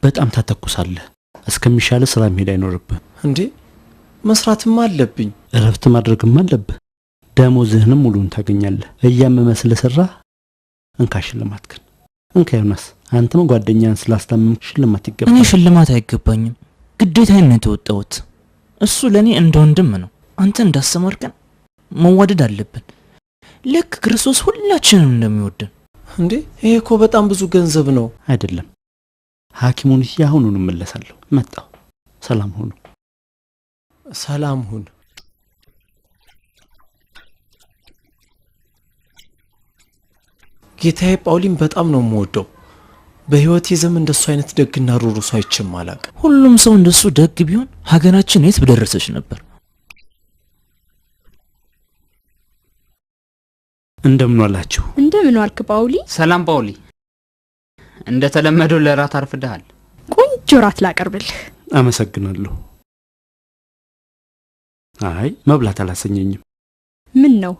በጣም ታተኩሳለህ። እስከሚሻለ ስራ መሄድ አይኖርብህ እንዴ? መስራትም አለብኝ። እረፍት ማድረግም አለብህ። ደሞዝህንም ሙሉን ታገኛለህ። እያመመ ስለሰራህ እንካ ሽልማት ግን እንካ ዮናስ፣ አንተም ጓደኛን ስላስታመምክ ሽልማት ይገባል። እኔ ሽልማት አይገባኝም። ግዴታዬን ነው የተወጣሁት። እሱ ለኔ እንደ ወንድም ነው። አንተ እንዳስተማርከን መዋደድ አለብን፣ ልክ ክርስቶስ ሁላችንም እንደሚወደን። እንዴ ይሄ እኮ በጣም ብዙ ገንዘብ ነው። አይደለም። ሐኪሙን ያሁኑን እመለሳለሁ። መጣሁ። ሰላም ሁኑ። ሰላም ሁን። ጌታዬ ጳውሊን በጣም ነው የምወደው። በህይወቴ ዘመን እንደሱ አይነት ደግና ሩሩ ሰው አይቼም አላውቅም። ሁሉም ሰው እንደሱ ደግ ቢሆን ሀገራችን የት በደረሰች ነበር። እንደምን ዋላችሁ? እንደምን ዋልክ ጳውሊ? ሰላም ጳውሊ። እንደተለመደው ለራት አርፍደሃል። ቆንጆ ራት ላቀርብልህ። አመሰግናለሁ። አይ መብላት አላሰኘኝም። ምን ነው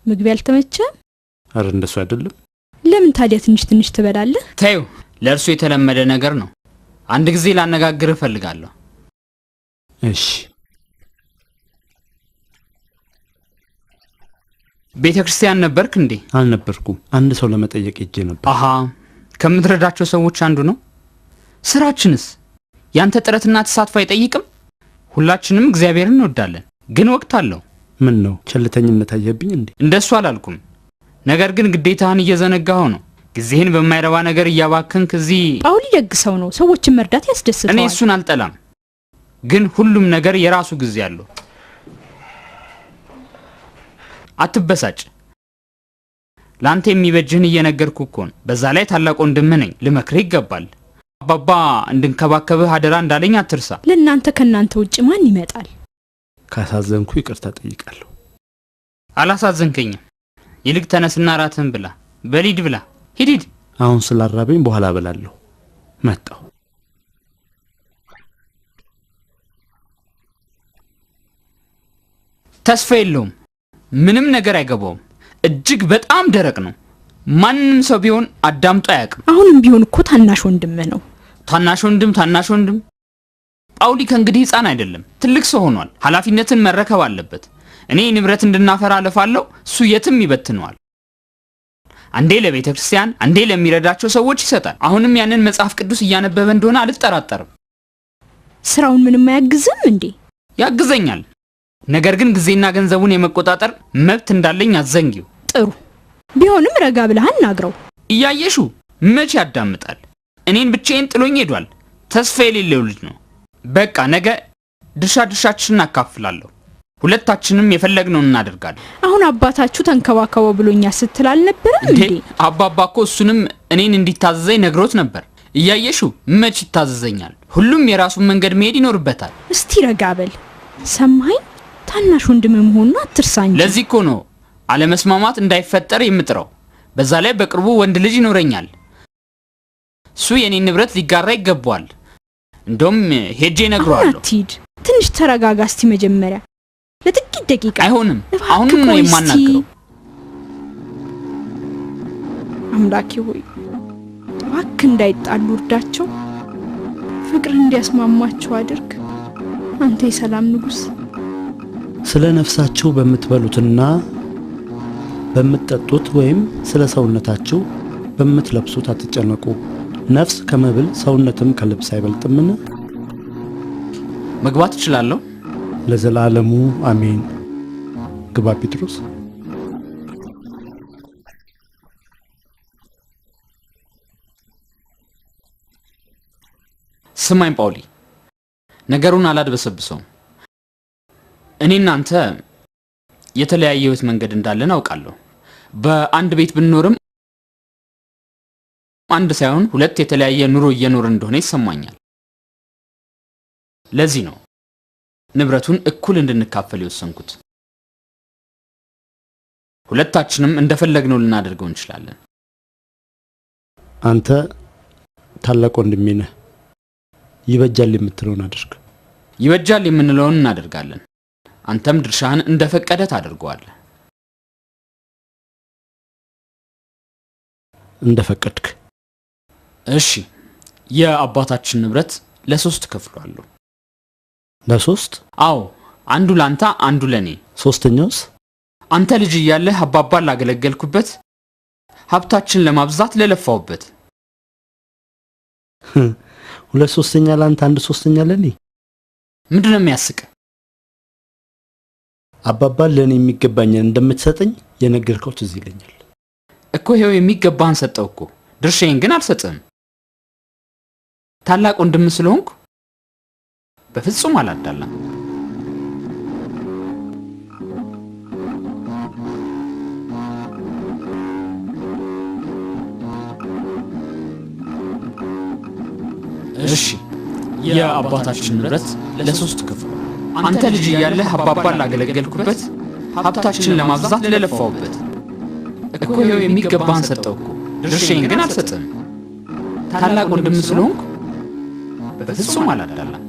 ምግብ ያልተመቸህ? አረ እንደሱ አይደለም። ለምን ታዲያ ትንሽ ትንሽ ትበላለህ? ተይው፣ ለእርሱ የተለመደ ነገር ነው። አንድ ጊዜ ላነጋግር እፈልጋለሁ። እሺ። ቤተ ክርስቲያን ነበርክ እንዴ? አልነበርኩም። አንድ ሰው ለመጠየቅ ሄጄ ነበር። አሃ፣ ከምትረዳቸው ሰዎች አንዱ ነው። ስራችንስ ያንተ ጥረትና ተሳትፎ አይጠይቅም? ሁላችንም እግዚአብሔርን እንወዳለን፣ ግን ወቅት አለው። ምን ነው ቸልተኝነት አየብኝ እንዴ? እንደሱ አላልኩም። ነገር ግን ግዴታህን እየዘነጋኸው ነው። ጊዜህን በማይረባ ነገር እያባከንክ እዚህ። ጳውሊ ደግ ሰው ነው። ሰዎችን መርዳት ያስደስተዋል። እኔ እሱን አልጠላም፣ ግን ሁሉም ነገር የራሱ ጊዜ አለው። አትበሳጭ። ላንተ የሚበጅህን እየነገርኩ እኮ ነው። በዛ ላይ ታላቅ ወንድምህ ነኝ፣ ልመክርህ ይገባል። አባባ እንድንከባከብህ አደራ እንዳለኝ አትርሳ። ለእናንተ ከእናንተ ውጭ ማን ይመጣል? ካሳዘንኩ ይቅርታ ጠይቃለሁ። አላሳዘንከኝም። ይልቅ ተነስና ራትህን ብላ። በሊድ ብላ። ሂድ። አሁን ስላራበኝ በኋላ እበላለሁ። መጣሁ። ተስፋ የለውም። ምንም ነገር አይገባውም። እጅግ በጣም ደረቅ ነው። ማንንም ሰው ቢሆን አዳምጦ አያውቅም። አሁንም ቢሆን እኮ ታናሽ ወንድምህ ነው። ታናሽ ወንድም ጳውሊ ከእንግዲህ ሕፃን አይደለም፣ ትልቅ ሰው ሆኗል። ኃላፊነትን መረከብ አለበት። እኔ ንብረት እንድናፈራ አለፋለሁ፣ እሱ የትም ይበትነዋል። አንዴ ለቤተ ክርስቲያን፣ አንዴ ለሚረዳቸው ሰዎች ይሰጣል። አሁንም ያንን መጽሐፍ ቅዱስ እያነበበ እንደሆነ አልጠራጠርም። ስራውን ምንም አያግዝም እንዴ? ያግዘኛል። ነገር ግን ጊዜና ገንዘቡን የመቆጣጠር መብት እንዳለኝ አዘንጊው። ጥሩ ቢሆንም ረጋ ብለህ አናግረው። እያየሹ መቼ ያዳምጣል? እኔን ብቻዬን ጥሎኝ ሄዷል። ተስፋ የሌለው ልጅ ነው። በቃ ነገ ድርሻችንን አካፍላለሁ። ሁለታችንም የፈለግነውን እናደርጋለን። አሁን አባታችሁ ተንከባከበው ብሎኛ ስትል አልነበረም እንዴ? አባባ እኮ እሱንም እኔን እንዲታዘዘኝ ነግሮት ነበር። እያየሹ መች ይታዘዘኛል? ሁሉም የራሱን መንገድ መሄድ ይኖርበታል። እስቲ ረጋ በል። ሰማኸኝ? ታናሽ ወንድም መሆኑን አትርሳኝ። ለዚህ እኮ ነው አለመስማማት እንዳይፈጠር የምጥረው። በዛ ላይ በቅርቡ ወንድ ልጅ ይኖረኛል። እሱ የኔን ንብረት ሊጋራ ይገባዋል። እንደውም ሄጄ ነግሯለሁ። አትሂድ፣ ትንሽ ተረጋጋ እስቲ መጀመሪያ ለጥቂት ደቂቃ። አይሆንም፣ አሁን ነው የማናገረው። አምላኬ ሆይ እባክህ እንዳይጣሉ እርዳቸው፣ ፍቅር እንዲያስማማቸው አድርግ። አንተ የሰላም ንጉስ። ስለ ነፍሳችሁ በምትበሉትና በምትጠጡት ወይም ስለ ሰውነታችሁ በምትለብሱት አትጨነቁ። ነፍስ ከመብል ሰውነትም ከልብስ አይበልጥምን? መግባት እችላለሁ? ለዘላለሙ አሜን። ግባ ጴጥሮስ። ስማኝ ጳውሊ፣ ነገሩን አላድበሰብሰውም። እኔ እናንተ የተለያየ ህይወት መንገድ እንዳለን አውቃለሁ። በአንድ ቤት ብንኖርም አንድ ሳይሆን ሁለት የተለያየ ኑሮ እየኖርን እንደሆነ ይሰማኛል። ለዚህ ነው ንብረቱን እኩል እንድንካፈል የወሰንኩት። ሁለታችንም እንደፈለግነው ልናደርገው እንችላለን። አንተ ታላቅ ወንድሜ ነህ። ይበጃል የምትለውን አድርግ። ይበጃል የምንለውን እናደርጋለን። አንተም ድርሻህን እንደፈቀደ ታደርገዋለህ። እንደፈቀድክ። እሺ፣ የአባታችን ንብረት ለሶስት ከፍሏለሁ። ለሶስት? አዎ፣ አንዱ ላንተ፣ አንዱ ለኔ። ሶስተኛውስ? አንተ ልጅ እያለህ አባባን ላገለገልኩበት፣ ሀብታችን ለማብዛት ለለፋውበት። ሁለት ሶስተኛ ላንተ፣ አንድ ሶስተኛ ለኔ። ምንድነው የሚያስቅ? አባባን ለኔ የሚገባኝን እንደምትሰጠኝ የነገርከው ትዝ ይለኛል እኮ። ይሄው የሚገባህን ሰጠው እኮ፣ ድርሻዬን ግን አልሰጥህም። ታላቅ ወንድም ስለሆንኩ በፍጹም አላዳላም። እሺ፣ የአባታችን ንብረት ለሶስት ከፍሏል። አንተ ልጅ እያለህ አባባን ላገለገልኩበት፣ ሀብታችን ለማብዛት ለለፋውበት። እኮ ይሄው የሚገባህን ሰጠው እኮ፣ ድርሻዬን ግን አልሰጥህም። ታላቅ ወንድም ስለሆንኩ በፍጹም አላዳላም።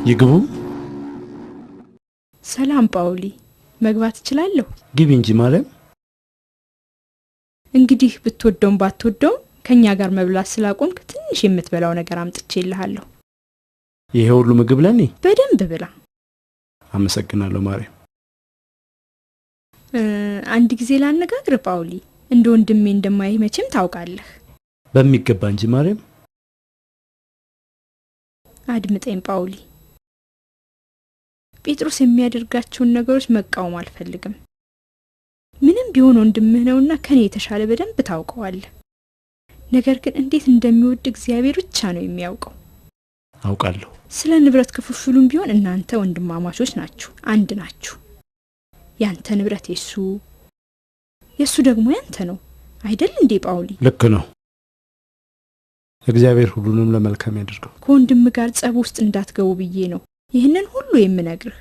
ይግቡ። ሰላም ጳውሊ፣ መግባት እችላለሁ? ግቢ እንጂ ማርያም። እንግዲህ ብትወደውም ባትወደውም ከኛ ጋር መብላት ስላቆምክ ትንሽ የምትበላው ነገር አምጥቼልሃለሁ። ይሄ ሁሉ ምግብ ለኔ? በደንብ ብላ። አመሰግናለሁ ማርያም። አንድ ጊዜ ላነጋግር ጳውሊ፣ እንደ ወንድሜ እንደማይህ መቼም ታውቃለህ። በሚገባ እንጂ ማርያም። አድምጠኝ ጳውሊ፣ ጴጥሮስ የሚያደርጋቸውን ነገሮች መቃወም አልፈልግም። ምንም ቢሆን ወንድምህ ነውና ከኔ የተሻለ በደንብ ታውቀዋለህ። ነገር ግን እንዴት እንደሚወድ እግዚአብሔር ብቻ ነው የሚያውቀው። አውቃለሁ። ስለ ንብረት ክፍፍሉም ቢሆን እናንተ ወንድማማቾች ናችሁ፣ አንድ ናችሁ። ያንተ ንብረት የሱ ደግሞ ያንተ ነው አይደል እንዴ ጳውሊ? ልክ ነው። እግዚአብሔር ሁሉንም ለመልካም ያድርገው። ከወንድም ጋር ጸብ ውስጥ እንዳትገቡ ብዬ ነው ይህንን ሁሉ የምነግርህ፣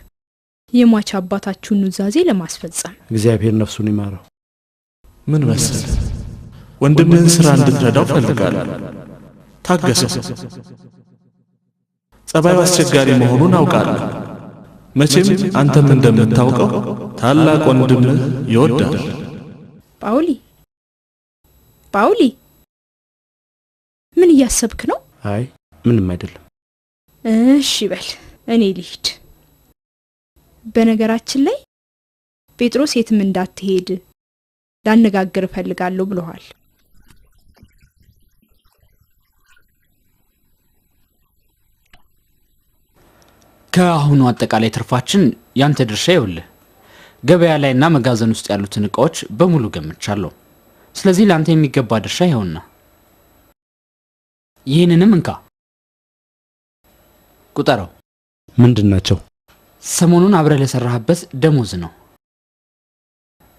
የሟች አባታችሁን ኑዛዜ ለማስፈጸም። እግዚአብሔር ነፍሱን ይማረው። ምን መሰለ፣ ወንድምህን ስራ እንድትረዳው ፈልጋለሁ። ታገሰው። ጸባዩ አስቸጋሪ መሆኑን አውቃለሁ። መቼም አንተም እንደምታውቀው ታላቅ ወንድምህ ይወዳል። ጳውሊ ምን እያሰብክ ነው? አይ ምንም አይደለም። እሺ በል እኔ ልሂድ። በነገራችን ላይ ጴጥሮስ የትም እንዳትሄድ ላነጋግር እፈልጋለሁ ብለዋል። ከአሁኑ አጠቃላይ ትርፋችን ያንተ ድርሻ ይውልህ። ገበያ ላይና መጋዘን ውስጥ ያሉትን እቃዎች በሙሉ ገምቻለሁ። ስለዚህ ላንተ የሚገባ ድርሻ ይሆንና ይህንንም እንካ ቁጠረው። ምንድናቸው? ሰሞኑን አብረህ ለሰራህበት ደሞዝ ነው።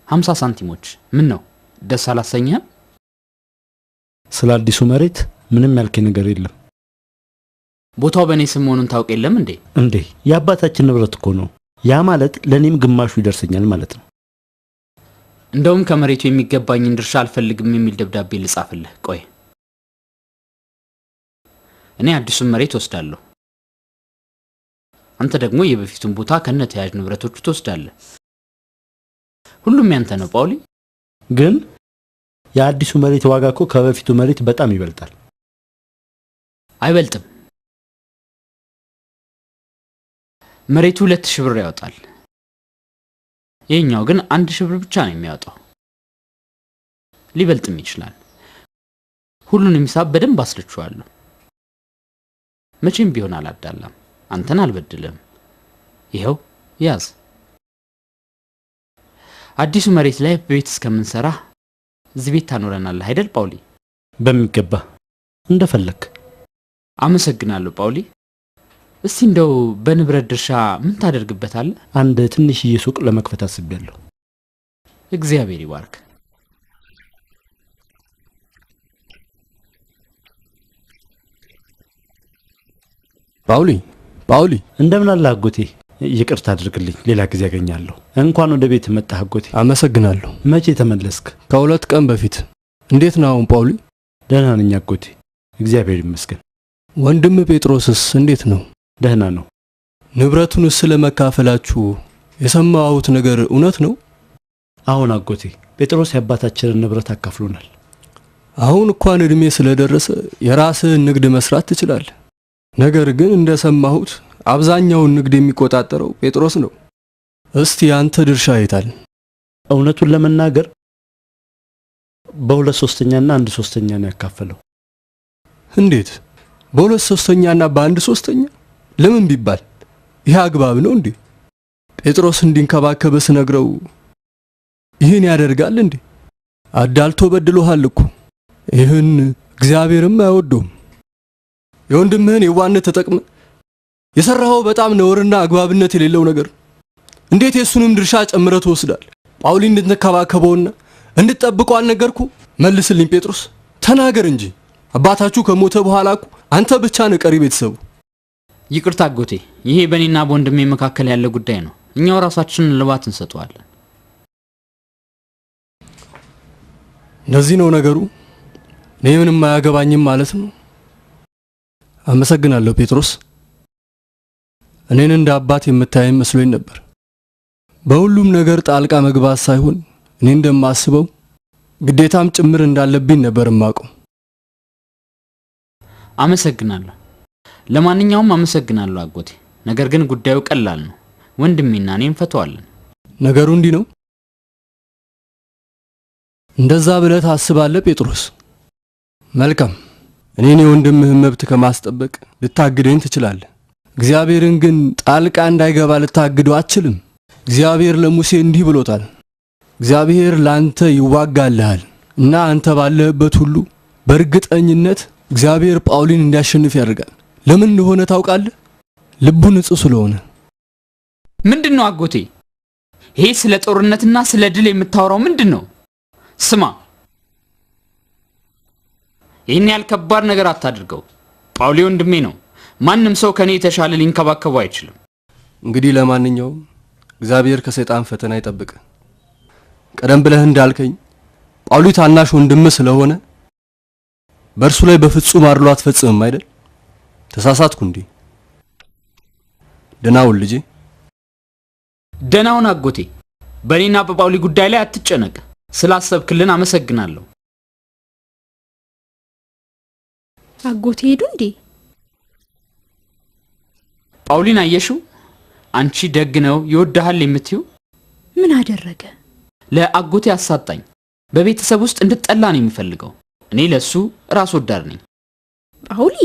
50 ሳንቲሞች። ምን ነው ደስ አላሰኘህም? ስለ አዲሱ መሬት ምንም ያልከኝ ነገር የለም። ቦታው በእኔ ስም መሆኑን ታውቅ የለም እንዴ? እንዴ የአባታችን ንብረት እኮ ነው። ያ ማለት ለኔም ግማሹ ይደርሰኛል ማለት ነው። እንደውም ከመሬቱ የሚገባኝን ድርሻ አልፈልግም የሚል ደብዳቤ ልጻፍልህ። ቆይ እኔ አዲሱን መሬት ወስዳለሁ። አንተ ደግሞ የበፊቱን ቦታ ከነተያዥ ንብረቶቹ ትወስዳለህ። ሁሉም ያንተ ነው ጳውሊ። ግን የአዲሱ መሬት ዋጋ እኮ ከበፊቱ መሬት በጣም ይበልጣል። አይበልጥም። መሬቱ 2000 ብር ያወጣል። ይሄኛው ግን 1000 ብር ብቻ ነው የሚያወጣው። ሊበልጥም ይችላል። ሁሉንም ሂሳብ በደንብ አስልቼዋለሁ። መቼም ቢሆን አላዳላም። አንተን አልበድልም። ይሄው ያዝ። አዲሱ መሬት ላይ ቤት እስከምንሰራ እዚህ ቤት ታኖረናለህ አይደል ጳውሊ? በሚገባ እንደፈለክ። አመሰግናለሁ ጳውሊ። እስቲ እንደው በንብረት ድርሻ ምን ታደርግበታለህ? አንድ ትንሽዬ ሱቅ ለመክፈት አስቤያለሁ። እግዚአብሔር ይባርክ። ጳውሊ እንደምን አለ አጎቴ? ይቅርታ አድርግልኝ፣ ሌላ ጊዜ ያገኛለሁ። እንኳን ወደ ቤት መጣህ አጎቴ። አመሰግናለሁ። መቼ ተመለስክ? ከ2 ቀን በፊት። እንዴት ነው አሁን ጳውሊ? ደህና ነኝ አጎቴ፣ እግዚአብሔር ይመስገን። ወንድም ጴጥሮስስ እንዴት ነው? ደህና ነው። ንብረቱን ስለመካፈላችሁ የሰማሁት ነገር እውነት ነው? አሁን አጎቴ ጴጥሮስ የአባታችንን ንብረት አካፍሎናል። አሁን እንኳን እድሜ ስለደረሰ የራስህን ንግድ መስራት ትችላለህ። ነገር ግን እንደሰማሁት አብዛኛውን ንግድ የሚቆጣጠረው ጴጥሮስ ነው። እስቲ አንተ ድርሻ የታል? እውነቱን ለመናገር በ2/3ና 1/3 ነው ያካፈለው። እንዴት? በ2/3ና በ1/3? ለምን ቢባል ይህ አግባብ ነው እንዴ? ጴጥሮስ እንዲንከባከበ ስነግረው ይህን ያደርጋል እንዴ? አዳልቶ በድሎሃል እኮ። ይህን እግዚአብሔርም አይወደውም። የወንድምህን የዋነት ተጠቅመ የሰራኸው በጣም ነውርና አግባብነት የሌለው ነገር። እንዴት የሱንም ድርሻ ጨምረህ ትወስዳለህ? ጳውሊ እንድትከባከበውና እንድትጠብቀው አልነገርኩ? መልስልኝ ጴጥሮስ፣ ተናገር እንጂ። አባታችሁ ከሞተ በኋላ እኮ አንተ ብቻ ነህ ቀሪ ቤተሰቡ። ይቅርታ አጎቴ፣ ይሄ በእኔና በወንድሜ መካከል ያለ ጉዳይ ነው። እኛው ራሳችንን ልባት እንሰጠዋለን። እንደዚህ ነው ነገሩ። እኔ ምንም አያገባኝም ማለት ነው። አመሰግናለሁ ጴጥሮስ። እኔን እንደ አባት የምታየኝ መስሎኝ ነበር። በሁሉም ነገር ጣልቃ መግባት ሳይሆን እኔ እንደማስበው ግዴታም ጭምር እንዳለብኝ ነበር የማውቀው። አመሰግናለሁ። ለማንኛውም አመሰግናለሁ አጎቴ። ነገር ግን ጉዳዩ ቀላል ነው። ወንድሜና እኔ እንፈተዋለን። ነገሩ እንዲህ ነው። እንደዛ ብለህ ታስባለህ ጴጥሮስ? መልካም። እኔን የወንድምህን መብት ከማስጠበቅ ልታግደኝ ትችላለህ። እግዚአብሔርን ግን ጣልቃ እንዳይገባ ልታግደው አትችልም። እግዚአብሔር ለሙሴ እንዲህ ብሎታል። እግዚአብሔር ላንተ ይዋጋልሃል እና አንተ ባለህበት ሁሉ በእርግጠኝነት እግዚአብሔር ጳውሊን እንዲያሸንፍ ያደርጋል። ለምን እንደሆነ ታውቃለህ? ልቡ ንጹህ ስለሆነ። ምንድነው አጎቴ? ይሄ ስለ ጦርነትና ስለ ድል የምታወራው ምንድነው? ስማ፣ ይህን ያህል ከባድ ነገር አታድርገው። ጳውሊ ወንድሜ ነው። ማንም ሰው ከኔ የተሻለ ሊንከባከበው አይችልም። እንግዲህ ለማንኛውም እግዚአብሔር ከሰይጣን ፈተና ይጠብቅ። ቀደም ብለህ እንዳልከኝ ጳውሊ ታናሽ ወንድም ስለሆነ በእርሱ ላይ በፍጹም አድሎ አትፈጽምም አይደል? ተሳሳትኩ እንዴ? ደናውን ልጄ። ደናውን አጎቴ። በእኔና በጳውሊ ጉዳይ ላይ አትጨነቅ። ስላሰብክልን አመሰግናለሁ። አጎቴ ሄዱ እንዴ? ጳውሊን አየሽው? አንቺ ደግ ነው ይወድሃል የምትዩ ምን አደረገ? ለአጎቴ አሳጣኝ። በቤተሰብ ውስጥ እንድጠላ ነው የሚፈልገው። እኔ ለሱ ራስ ወዳድ ነኝ። ጳውሊ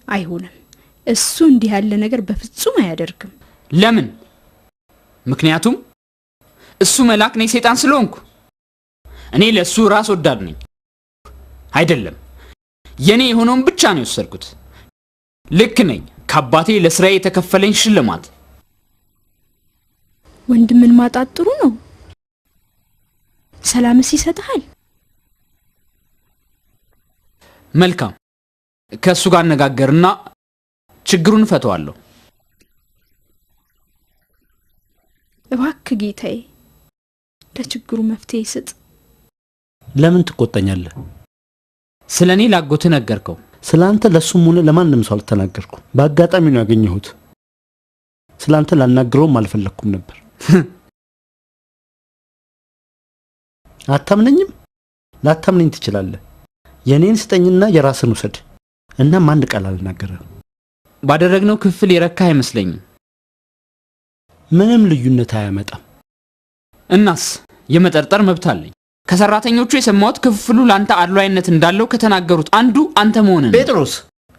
አይሆንም። እሱ እንዲህ ያለ ነገር በፍጹም አያደርግም። ለምን? ምክንያቱም እሱ መልአክ ነኝ ሰይጣን ስለሆንኩ። እኔ ለሱ ራስ ወዳድ ነኝ። አይደለም፣ የኔ የሆነውን ብቻ ነው የወሰድኩት። ልክ ነኝ። ከአባቴ ለስራዬ የተከፈለኝ ሽልማት። ወንድምን ማጣት ጥሩ ነው። ሰላምስ ይሰጥሃል። መልካም፣ ከሱ ጋር አነጋገርና ችግሩን ፈተዋለሁ። እባክህ ጌታዬ ለችግሩ መፍትሄ ስጥ። ለምን ትቆጣኛለህ? ስለኔ ላጎት ነገርከው። ስላንተ ለሱም ሆነ ለማንም ሰው አልተናገርኩም። በአጋጣሚ ነው ያገኘሁት። ስላንተ ላናግረውም አልፈለኩም ነበር። አታምነኝም? ላታምነኝ ትችላለህ። የኔን ስጠኝና የራስን ውሰድ እና ማን ቃል አልናገረም። ባደረግነው ክፍል የረካ አይመስለኝም። ምንም ልዩነት አያመጣም። እናስ የመጠርጠር መብት አለኝ። ከሰራተኞቹ የሰማሁት ክፍሉ ላንተ አድሏይነት እንዳለው ከተናገሩት አንዱ አንተ መሆንን። ጴጥሮስ፣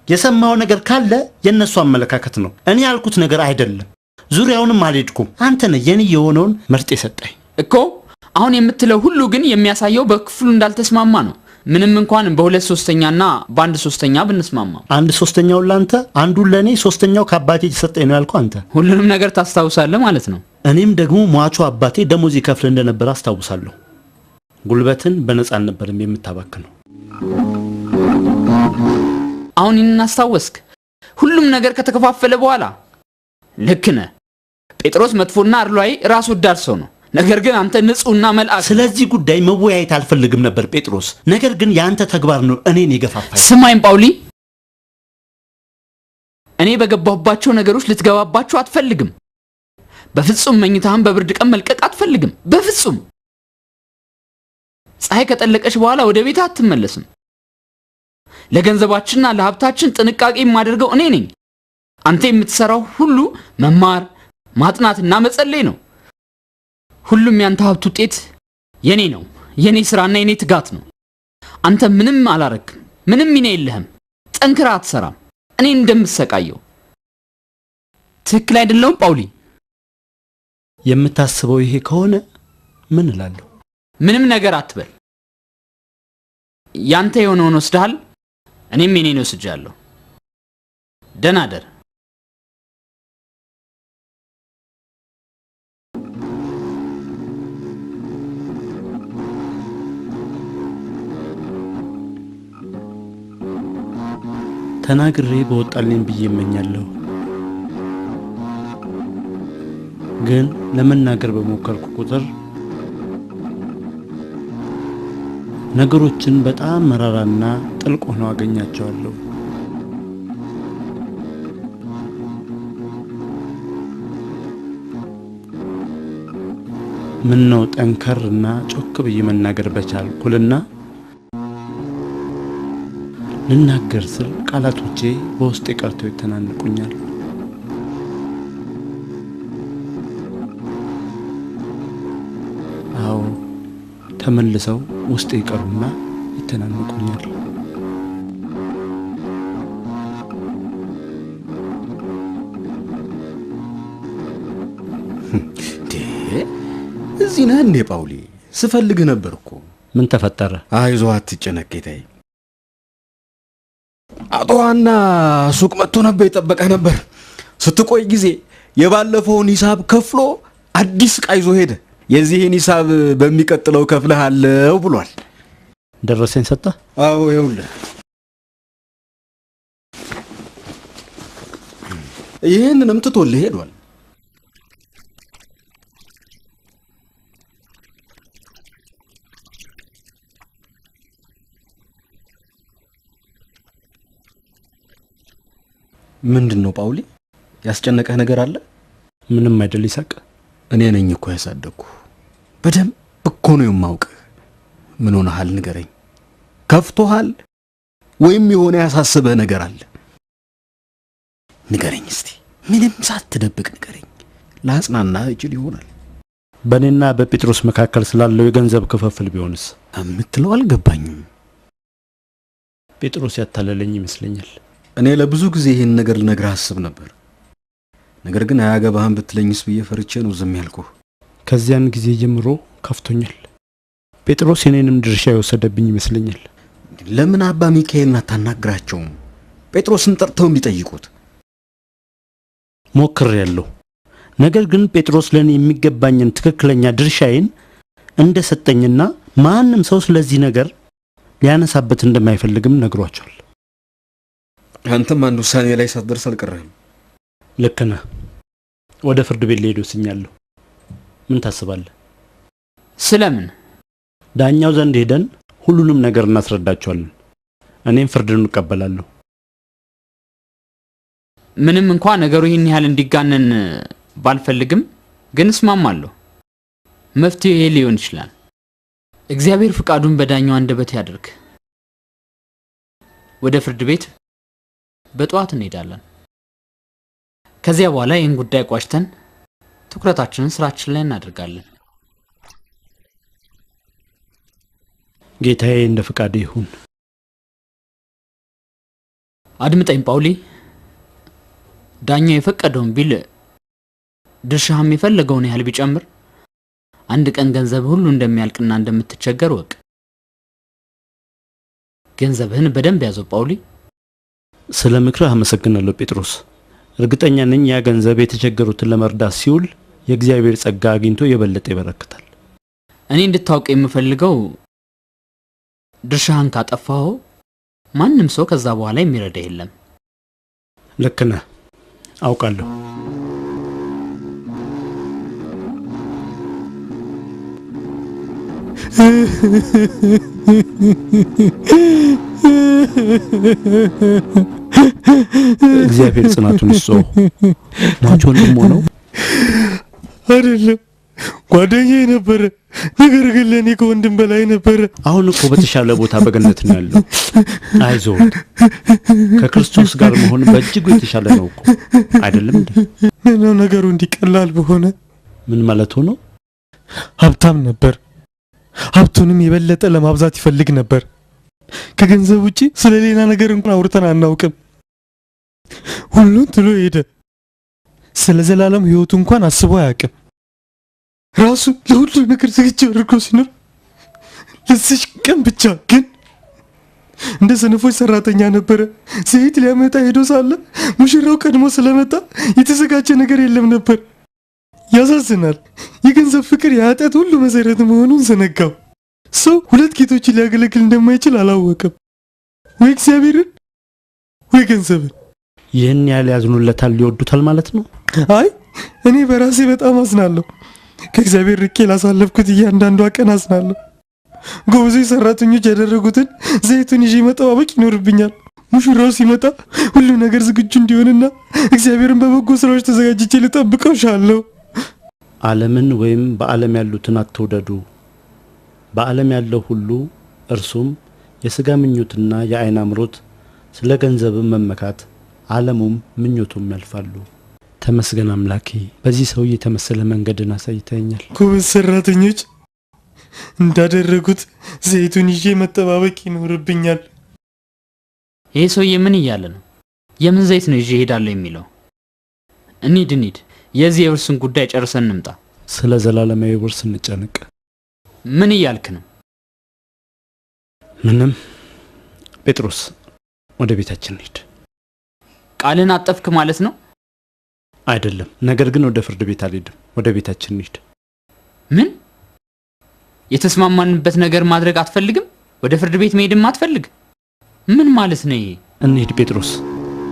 የሰማው ነገር ካለ የነሱ አመለካከት ነው። እኔ ያልኩት ነገር አይደለም። ዙሪያውንም አልሄድኩም። አንተ ነህ የኔ የሆነውን መርጥ የሰጠኝ እኮ። አሁን የምትለው ሁሉ ግን የሚያሳየው በክፍሉ እንዳልተስማማ ነው። ምንም እንኳን በሁለት ሶስተኛና በአንድ ሶስተኛ ብንስማማ። አንድ ሶስተኛው ላንተ፣ አንዱን ለኔ፣ ሶስተኛው ከአባቴ የተሰጠኝ ነው ያልኩ አንተ። ሁሉንም ነገር ታስታውሳለህ ማለት ነው። እኔም ደግሞ ሟቹ አባቴ ደሞዝ ይከፍል እንደነበር አስታውሳለሁ። ጉልበትን በነፃን ነበር የምታባክነው። አሁን ይህንን አስታወስክ? ሁሉም ነገር ከተከፋፈለ በኋላ። ልክ ነህ። ጴጥሮስ መጥፎና አድሏዊ ራስ ወዳድ ሰው ነው። ነገር ግን አንተ ንጹህና መልአክ። ስለዚህ ጉዳይ መወያየት አልፈልግም ነበር ጴጥሮስ። ነገር ግን ያንተ ተግባር ነው እኔን የገፋፋኝ። ስማኝ ጳውሊ፣ እኔ በገባሁባቸው ነገሮች ልትገባባቸው አትፈልግም። በፍጹም መኝታህን በብርድ ቀን መልቀቅ አትፈልግም። በፍጹም ፀሐይ ከጠለቀች በኋላ ወደ ቤት አትመለስም። ለገንዘባችንና ለሀብታችን ጥንቃቄ የማደርገው እኔ ነኝ። አንተ የምትሰራው ሁሉ መማር፣ ማጥናትና መጸለይ ነው። ሁሉም ያንተ ሀብት ውጤት የኔ ነው። የኔ ስራና የኔ ትጋት ነው። አንተ ምንም አላረክም። ምንም ሚና የለህም። ጠንክራ አትሰራም። እኔ እንደምሰቃየው ትክክል አይደለሁም ጳውሊ? የምታስበው ይሄ ከሆነ ምን እላለሁ? ምንም ነገር አትበል። ያንተ የሆነውን ወስደሃል፣ እኔም የኔን ወስጃለሁ። ደህና ደር። ተናግሬ በወጣልኝ ብዬ እመኛለሁ። ግን ለመናገር በሞከርኩ ቁጥር ነገሮችን በጣም መራራና ጥልቅ ሆነው አገኛቸዋለሁ። ምን ነው ጠንከርና ጮክ ብዬ መናገር በቻልኩልና ልናገር ስል ቃላቶቼ በውስጤ ቀርተው ይተናነቁኛል። አዎ ተመልሰው ውስጤ ይቀሩና ይተናነቁኛል። እዚህ ነህ እንዴ ጳውሊ? ስፈልግህ ነበር እኮ። ምን ተፈጠረ? አይዞህ አትጨነቅ ጌታዬ። አቶ ዋና ሱቅ መጥቶ ነበር፣ የጠበቀህ ነበር። ስትቆይ ጊዜ የባለፈውን ሂሳብ ከፍሎ አዲስ ዕቃ ይዞ ሄደ። የዚህን ሂሳብ በሚቀጥለው ከፍለሃለሁ ብሏል። ደረሰኝ ሰጠ? አዎ ይኸውልህ። ይህንንም ትቶልህ ሄዷል። ምንድነው ጳውሊ? ያስጨነቀህ ነገር አለ? ምንም አይደል ይሳቅ። እኔ ነኝ እኮ ያሳደግኩ። በደንብ እኮ ነው የማውቅህ። ምን ሆነሃል ንገረኝ። ከፍቶሃል ወይም የሆነ ያሳስበህ ነገር አለ? ንገረኝ እስቲ፣ ምንም ሳትደብቅ ንገረኝ። ላጽናና እችል ይሆናል። በእኔና በጴጥሮስ መካከል ስላለው የገንዘብ ክፍፍል ቢሆንስ? የምትለው አልገባኝም። ጴጥሮስ ያታለለኝ ይመስለኛል። እኔ ለብዙ ጊዜ ይህን ነገር ልነግርህ አስብ ነበር። ነገር ግን አያገባህም ብትለኝስ ብዬ ፈርቼ ነው ዝም ያልኩህ። ከዚያን ጊዜ ጀምሮ ከፍቶኛል። ጴጥሮስ የኔንም ድርሻ የወሰደብኝ ይመስለኛል። ለምን አባ ሚካኤልን አታናግራቸውም? ጴጥሮስን ጠርተው እንዲጠይቁት ሞክሬያለሁ። ነገር ግን ጴጥሮስ ለኔ የሚገባኝን ትክክለኛ ድርሻዬን እንደሰጠኝና ማንም ሰው ስለዚህ ነገር ሊያነሳበት እንደማይፈልግም ነግሯቸዋል። አንተም አንድ ውሳኔ ላይ ሳትደርስ አልቀረህም። ልክ ነህ። ወደ ፍርድ ቤት ልሄድ ወስኛለሁ። ምን ታስባለህ? ስለምን? ዳኛው ዘንድ ሄደን ሁሉንም ነገር እናስረዳቸዋለን። እኔም ፍርድን እቀበላለሁ። ምንም እንኳን ነገሩ ይህን ያህል እንዲጋነን ባልፈልግም ግን እስማማለሁ። መፍትሄው ይሄ ሊሆን ይችላል። እግዚአብሔር ፍቃዱን በዳኛው አንደበት ያድርግ። ወደ ፍርድ ቤት በጠዋት እንሄዳለን። ከዚያ በኋላ ይህን ጉዳይ ቋጭተን ትኩረታችንን ስራችን ላይ እናደርጋለን። ጌታዬ እንደ ፍቃድ ይሁን። አድምጠኝ ጳውሊ። ዳኛው የፈቀደውን ቢል ድርሻህም የፈለገውን ያህል ቢጨምር አንድ ቀን ገንዘብ ሁሉ እንደሚያልቅና እንደምትቸገር ወቅ። ገንዘብህን በደንብ ያዘው ጳውሊ። ስለ ምክርህ አመሰግናለሁ ጴጥሮስ። እርግጠኛ ነኝ ያ ገንዘብ የተቸገሩትን ለመርዳት ሲውል የእግዚአብሔር ጸጋ አግኝቶ የበለጠ ይበረክታል። እኔ እንድታውቅ የምፈልገው ድርሻህን ካጠፋው ማንም ሰው ከዛ በኋላ የሚረዳ የለም። ልክ ነህ፣ አውቃለሁ። እግዚአብሔር ጽናቱን ይስጠው። ሟች ወንድም ሆነው አይደለም ጓደኛዬ ነበረ። ነገር ግን ለኔ ከወንድም በላይ ነበረ። አሁን እኮ በተሻለ ቦታ በገነት ነው ያለው። አይዞህ፣ ከክርስቶስ ጋር መሆን በእጅጉ የተሻለ ነው እኮ አይደለም እንዴ? ነው ነገሩ እንዲቀላል በሆነ። ምን ማለት ሆኖ? ሀብታም ነበር። ሀብቱንም የበለጠ ለማብዛት ይፈልግ ነበር። ከገንዘብ ውጪ ስለ ሌላ ነገር እንኳን አውርተን አናውቅም። ሁሉን ትሎ ሄደ። ስለ ዘላለም ህይወቱ እንኳን አስቦ አያውቅም። ራሱ ለሁሉ ነገር ዝግጁ አድርጎ ሲኖር ለዚህ ቀን ብቻ ግን እንደ ሰነፎች ሰራተኛ ነበረ። ዘይት ሊያመጣ ሄዶ ሳለ ሙሽራው ቀድሞ ስለመጣ የተዘጋጀ ነገር የለም ነበር። ያሳዝናል። የገንዘብ ፍቅር የኃጢአት ሁሉ መሰረት መሆኑን ዘነጋው። ሰው ሁለት ጌቶችን ሊያገለግል እንደማይችል አላወቀም። ወይ እግዚአብሔርን ወይ ገንዘብን። ይህን ያህል ያዝኑለታል፣ ሊወዱታል ማለት ነው? አይ እኔ በራሴ በጣም አዝናለሁ። ከእግዚአብሔር ርቄ ላሳለፍኩት እያንዳንዷ ቀን አዝናለሁ። ጎበዞች ሰራተኞች ያደረጉትን ዘይቱን ይዤ መጠባበቅ ይኖርብኛል። ሙሽራው ሲመጣ ሁሉ ነገር ዝግጁ እንዲሆንና እግዚአብሔርን በበጎ ስራዎች ተዘጋጅቼ ልጠብቀው ሻለሁ። ዓለምን ወይም በዓለም ያሉትን አትውደዱ። በዓለም ያለው ሁሉ እርሱም የሥጋ ምኞትና የዓይን አምሮት፣ ስለ ገንዘብም መመካት፣ ዓለሙም ምኞቱም ያልፋሉ። ተመስገን አምላኬ፣ በዚህ ሰው የተመሰለ መንገድን አሳይተኛል። ጎበዝ ሰራተኞች እንዳደረጉት ዘይቱን ይዤ መጠባበቅ ይኖርብኛል። ይሄ ሰውዬ ምን እያለ ነው? የምን ዘይት ነው ይዤ እሄዳለሁ የሚለው? እንሂድ። የዚህ የውርስን ጉዳይ ጨርሰን እንምጣ። ስለ ዘላለማዊ ውርስ እንጨነቅ። ምን እያልክ ነው? ምንም። ጴጥሮስ ወደ ቤታችን እንሂድ። ቃልን አጠፍክ ማለት ነው? አይደለም፣ ነገር ግን ወደ ፍርድ ቤት አልሄድም። ወደ ቤታችን እንሂድ። ምን? የተስማማንበት ነገር ማድረግ አትፈልግም? ወደ ፍርድ ቤት መሄድም አትፈልግ? ምን ማለት ነው ይሄ? እንሂድ ጴጥሮስ፣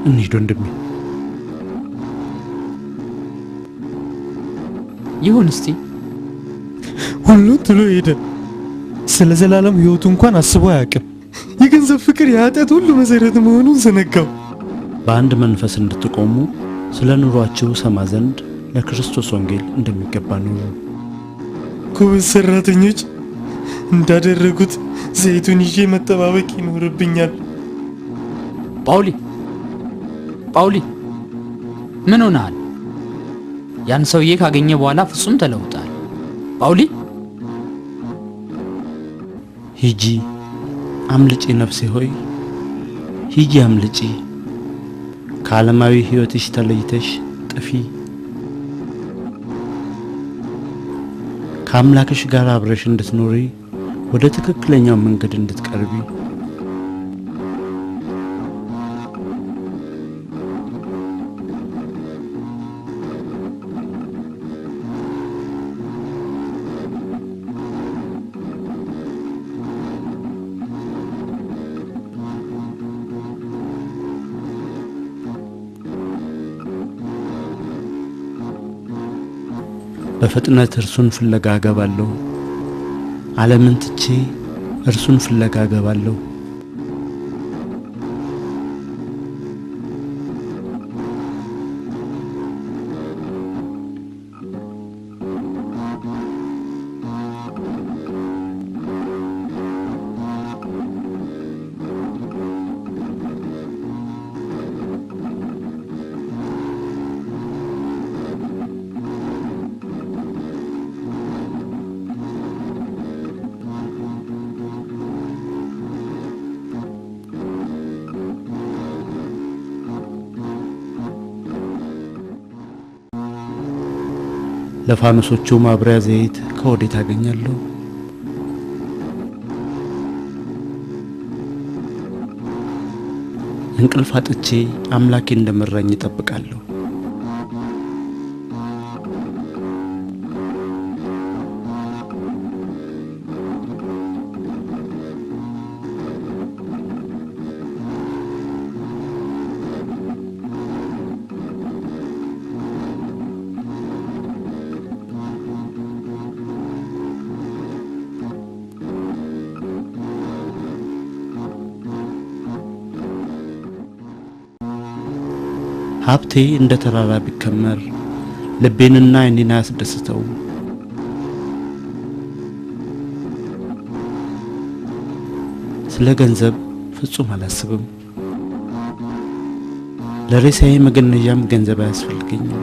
እንሂድ ወንድሜ። ይሁን እስቲ። ሁሉን ትሎ ሄደ። ስለ ዘላለም ህይወቱ እንኳን አስቦ አያውቅም። የገንዘብ ፍቅር የኃጢአት ሁሉ መሰረት መሆኑን ዘነጋው። በአንድ መንፈስ እንድትቆሙ ስለ ኑሯችሁ ሰማ ዘንድ ለክርስቶስ ወንጌል እንደሚገባ ኑሩ። ጎበዝ ሰራተኞች እንዳደረጉት ዘይቱን ይዤ መጠባበቅ ይኖርብኛል። ጳውሊ ምን ሆነሃል? ያን ሰውዬ ካገኘ በኋላ ፍጹም ተለውጣል። ጳውሊ ሂጂ አምልጪ፣ ነፍሴ ሆይ ሂጂ አምልጪ፣ ከዓለማዊ ሕይወትሽ ተለይተሽ ጥፊ፣ ከአምላክሽ ጋር አብረሽ እንድትኖሪ ወደ ትክክለኛው መንገድ እንድትቀርቢ በፍጥነት እርሱን ፍለጋ እገባለሁ። ዓለምን ትቼ እርሱን ፍለጋ እገባለሁ። ለፋኖሶቹ ማብሪያ ዘይት ከወዴት አገኛለሁ? እንቅልፍ አጥቼ አምላኬ እንደመራኝ እጠብቃለሁ። ሀብቴ እንደ ተራራ ቢከመር ልቤንና ዓይኔን አያስደስተው። ስለ ገንዘብ ፍጹም አላስብም። ለሬሳዬ መገነዣም ገንዘብ አያስፈልገኝም።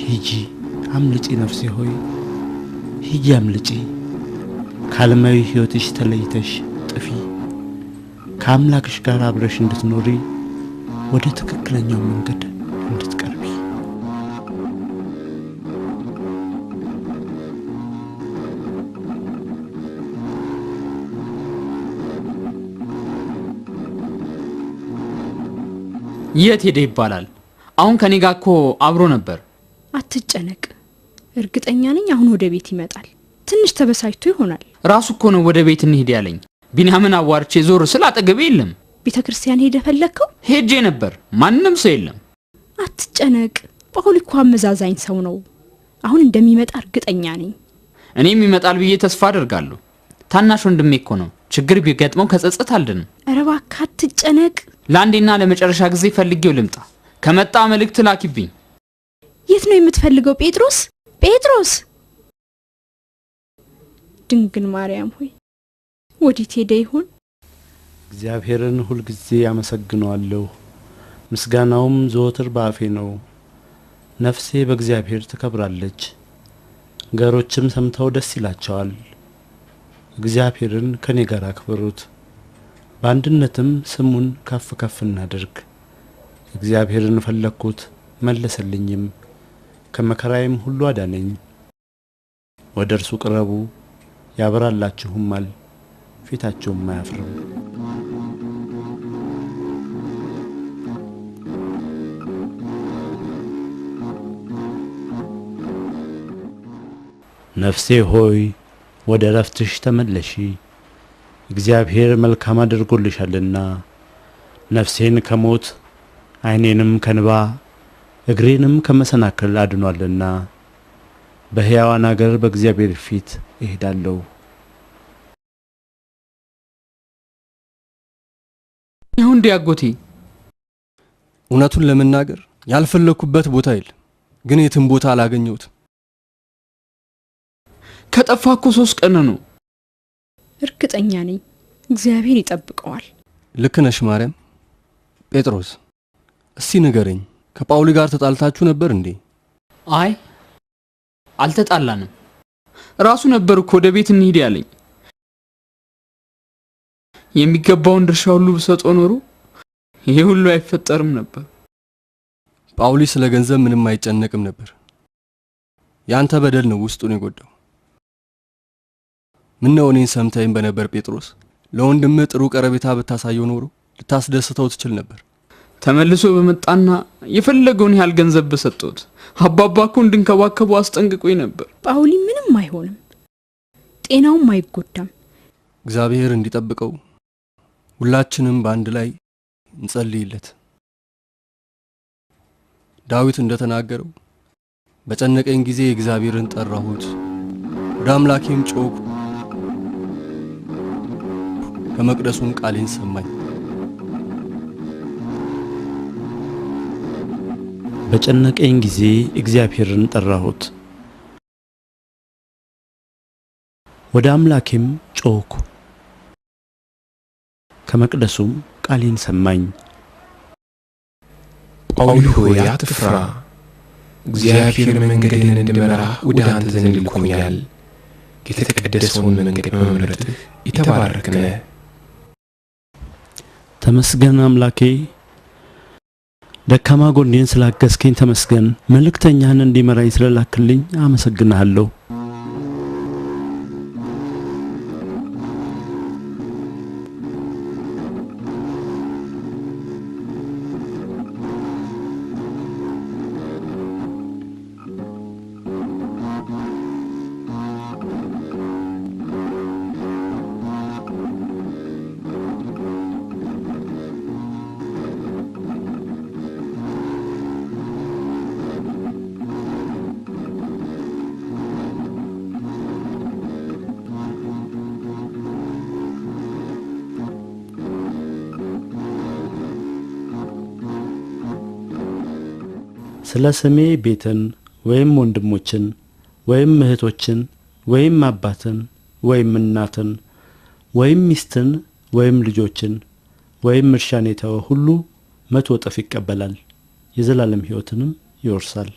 ሂጂ አምልጪ፣ ነፍሴ ሆይ ሂጂ አምልጪ፣ ከዓለማዊ ሕይወትሽ ተለይተሽ ጥፊ፣ ከአምላክሽ ጋር አብረሽ እንድትኖሪ ወደ ትክክለኛው መንገድ እንድትቀርቢ። የት ሄደ ይባላል? አሁን ከኔ ጋር እኮ አብሮ ነበር። አትጨነቅ፣ እርግጠኛ ነኝ አሁን ወደ ቤት ይመጣል። ትንሽ ተበሳጭቶ ይሆናል። ራሱ እኮ ነው ወደ ቤት እንሂድ ያለኝ። ቢንያምን አዋርቼ ዞር ስል አጠገቤ የለም። ቤተ ክርስቲያን ሄደ ፈለግከው? ሄጄ ነበር፣ ማንም ሰው የለም። አትጨነቅ፣ ጳውሊ እኮ አመዛዛኝ ሰው ነው። አሁን እንደሚመጣ እርግጠኛ ነኝ። እኔም ይመጣል ብዬ ተስፋ አደርጋለሁ። ታናሽ ወንድሜ እኮ ነው። ችግር ቢገጥመው ከጸጸት አልድንም። ኧረ እባክህ አትጨነቅ። ለአንዴና ለመጨረሻ ጊዜ ፈልጌው ልምጣ። ከመጣ መልእክት ላኪብኝ። የት ነው የምትፈልገው? ጴጥሮስ ጴጥሮስ! ድንግል ማርያም ሆይ ወዴት ሄደ ይሆን? እግዚአብሔርን ሁል ጊዜ አመሰግነዋለሁ፣ ምስጋናውም ዘወትር በአፌ ነው። ነፍሴ በእግዚአብሔር ትከብራለች፣ ገሮችም ሰምተው ደስ ይላቸዋል። እግዚአብሔርን ከኔ ጋር አክብሩት፣ በአንድነትም ስሙን ከፍ ከፍ እናድርግ። እግዚአብሔርን ፈለግኩት መለሰልኝም፣ ከመከራዬም ሁሉ አዳነኝ። ወደ እርሱ ቅረቡ ያበራላችሁማል፣ ፊታችሁም አያፍርም። ነፍሴ ሆይ ወደ ረፍትሽ ተመለሺ፣ እግዚአብሔር መልካም አድርጎልሻልና። ነፍሴን ከሞት ዓይኔንም ከንባ እግሬንም ከመሰናክል አድኗልና። በሕያዋን አገር በእግዚአብሔር ፊት እሄዳለሁ። ይሁን ዲያጎቴ፣ እውነቱን ለመናገር ያልፈለኩበት ቦታ የለም፣ ግን የትም ቦታ አላገኘሁትም። ከጠፋ እኮ 3 ቀን ነው። እርግጠኛ ነኝ እግዚአብሔር ይጠብቀዋል። ልክ ነሽ ማርያም። ጴጥሮስ እስቲ ንገረኝ፣ ከጳውሊ ጋር ተጣልታችሁ ነበር እንዴ? አይ አልተጣላንም። ራሱ ነበር እኮ ወደ ቤት እንሂድ ያለኝ። የሚገባውን ድርሻ ሁሉ ብሰጠው ኖሮ ይሄ ሁሉ አይፈጠርም ነበር። ጳውሊ ስለ ገንዘብ ምንም አይጨነቅም ነበር። ያንተ በደል ነው ውስጡን የጎዳው። ምን ነው እኔን ሰምተኝ በነበር ጴጥሮስ፣ ለወንድምህ ጥሩ ቀረቤታ ብታሳየው ኖሮ ልታስደስተው ትችል ነበር። ተመልሶ በመጣና የፈለገውን ያህል ገንዘብ በሰጠሁት አባባ እኮ እንድንከባከቡ አስጠንቅቆኝ ነበር። ጳውሊ ምንም አይሆንም፣ ጤናውም አይጎዳም። እግዚአብሔር እንዲጠብቀው ሁላችንም በአንድ ላይ እንጸልይለት። ዳዊት እንደተናገረው በጨነቀኝ ጊዜ እግዚአብሔርን ጠራሁት፣ ወደ አምላኬም ጮኽኩ፣ ከመቅደሱም ቃሌን ሰማኝ። በጨነቀኝ ጊዜ እግዚአብሔርን ጠራሁት፣ ወደ አምላኬም ጮኽኩ፣ ከመቅደሱም ቃሌን ሰማኝ። ጳውሊ ሆይ አትፍራ፣ እግዚአብሔር መንገድህን እንድመራህ ወደ አንተ ዘንድ ልኮኛል። የተቀደሰውን መንገድ በመምረጥህ የተባረክ ነህ። ተመስገን አምላኬ፣ ደካማ ጎኔን ስላገዝከኝ ተመስገን። መልእክተኛህን እንዲመራኝ ስለላክልኝ አመሰግንሃለሁ። ስለ ስሜ ቤትን ወይም ወንድሞችን ወይም እህቶችን ወይም አባትን ወይም እናትን ወይም ሚስትን ወይም ልጆችን ወይም እርሻን የተወ ሁሉ 100 እጥፍ ይቀበላል፣ የዘላለም ሕይወትንም ይወርሳል።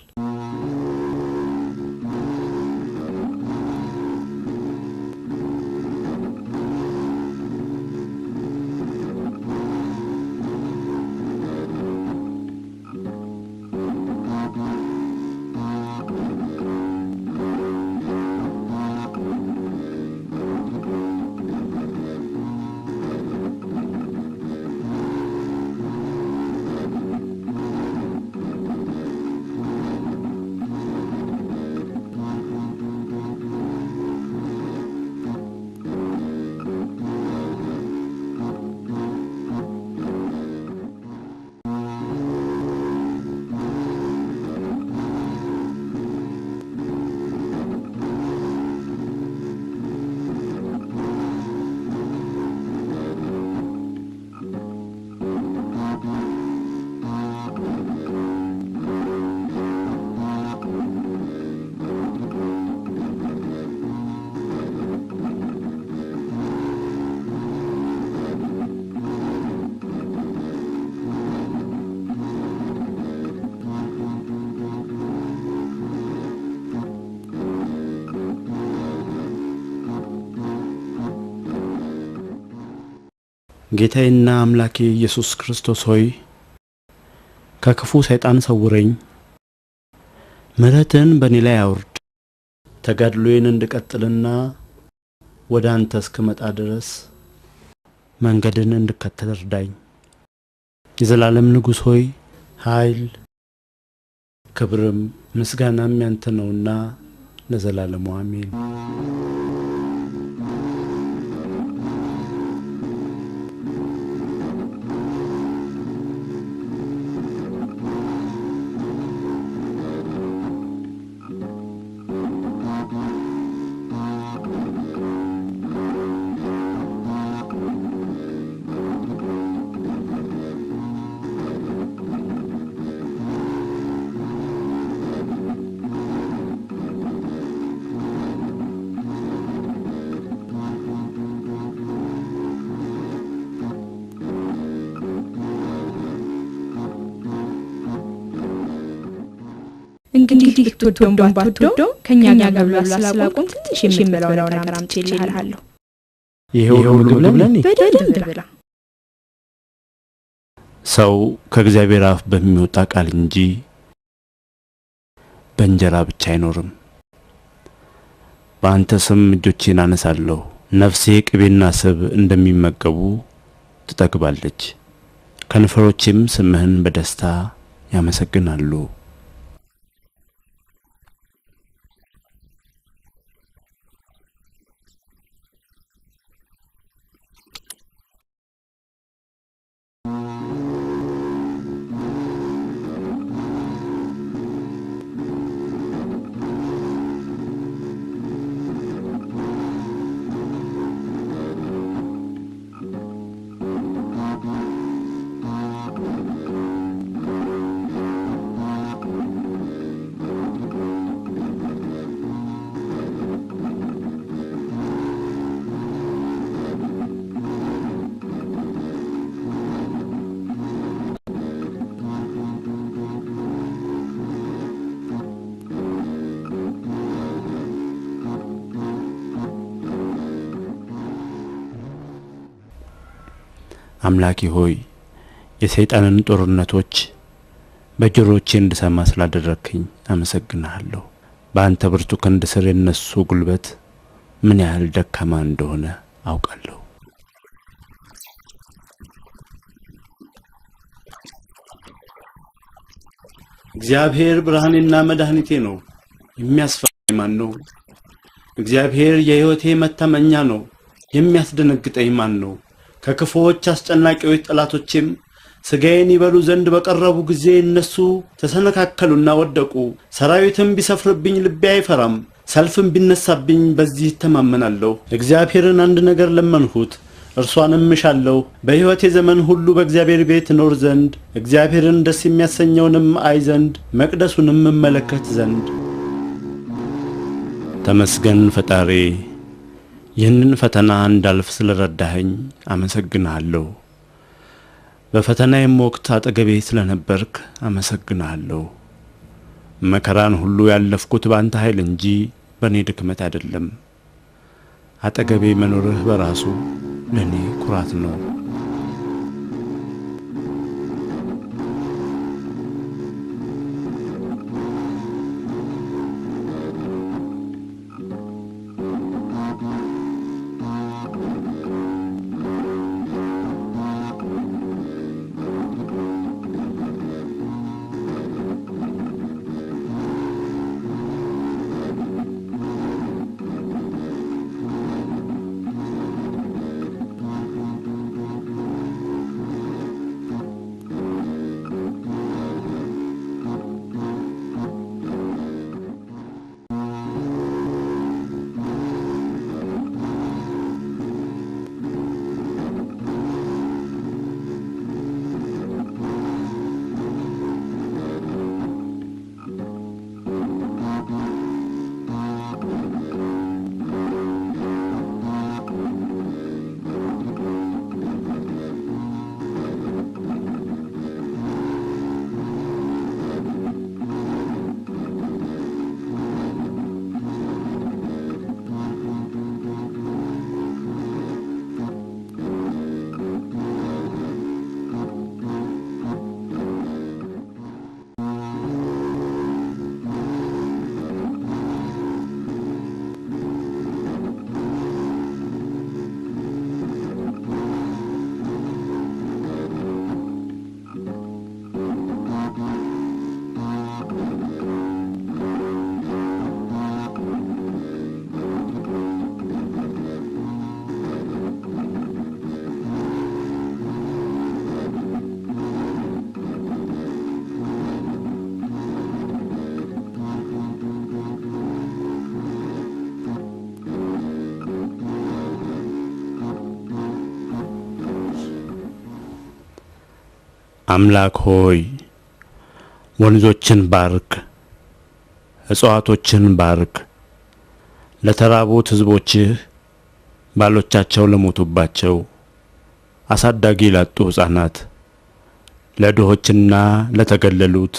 ጌታዬና አምላኬ ኢየሱስ ክርስቶስ ሆይ ከክፉ ሰይጣን ሰውረኝ፣ ምሕረትን በእኔ ላይ አውርድ። ተጋድሎዬን እንድቀጥልና ወደ አንተ እስክመጣ ድረስ መንገድን እንድከተል እርዳኝ። የዘላለም ንጉሥ ሆይ ኃይል፣ ክብርም ምስጋናም ያንተ ነውና ለዘላለሙ አሜን። እንግዲህ ብትወደውም ባትወደው ከኛ ጋር መብላት ስላቆም ትንሽ የምትበላው ነገር አምጥቼልሃለሁ። ይሄው ምግብ ለኔ በደንብ ብላ። ሰው ከእግዚአብሔር አፍ በሚወጣ ቃል እንጂ በእንጀራ ብቻ አይኖርም። በአንተ ስም እጆቼን አነሳለሁ። ነፍሴ ቅቤና ስብ እንደሚመገቡ ትጠግባለች። ከንፈሮቼም ስምህን በደስታ ያመሰግናሉ። አምላኬ ሆይ የሰይጣንን ጦርነቶች በጆሮቼ እንድሰማ ስላደረክኝ አመሰግናለሁ። በአንተ ብርቱ ክንድ ስር የነሱ ጉልበት ምን ያህል ደካማ እንደሆነ አውቃለሁ። እግዚአብሔር ብርሃኔና መድኃኒቴ ነው፣ የሚያስፈራኝ ማን ነው? እግዚአብሔር የሕይወቴ መታመኛ ነው፣ የሚያስደነግጠኝ ማን ነው? ከክፉዎች አስጨናቂዎች ጠላቶቼም ስጋዬን ይበሉ ዘንድ በቀረቡ ጊዜ እነሱ ተሰነካከሉና ወደቁ። ሰራዊትም ቢሰፍርብኝ ልቤ አይፈራም፣ ሰልፍም ቢነሳብኝ በዚህ እተማመናለሁ። እግዚአብሔርን አንድ ነገር ለመንሁት፣ እርሷንም እሻለሁ፣ በሕይወቴ ዘመን ሁሉ በእግዚአብሔር ቤት እኖር ዘንድ፣ እግዚአብሔርን ደስ የሚያሰኘውንም አይ ዘንድ፣ መቅደሱንም እመለከት ዘንድ። ተመስገን ፈጣሪ፣ ይህንን ፈተና እንዳልፍ ስለረዳኸኝ አመሰግናለሁ። በፈተናዬም ወቅት አጠገቤ ስለነበርክ አመሰግናለሁ። መከራን ሁሉ ያለፍኩት ባንተ ኃይል እንጂ በኔ ድክመት አይደለም። አጠገቤ መኖርህ በራሱ ለኔ ኩራት ነው። አምላክ ሆይ ወንዞችን ባርክ፣ እጽዋቶችን ባርክ። ለተራቡት ሕዝቦችህ፣ ባሎቻቸው ለሞቱባቸው፣ አሳዳጊ ላጡ ሕፃናት፣ ለድሆችና ለተገለሉት፣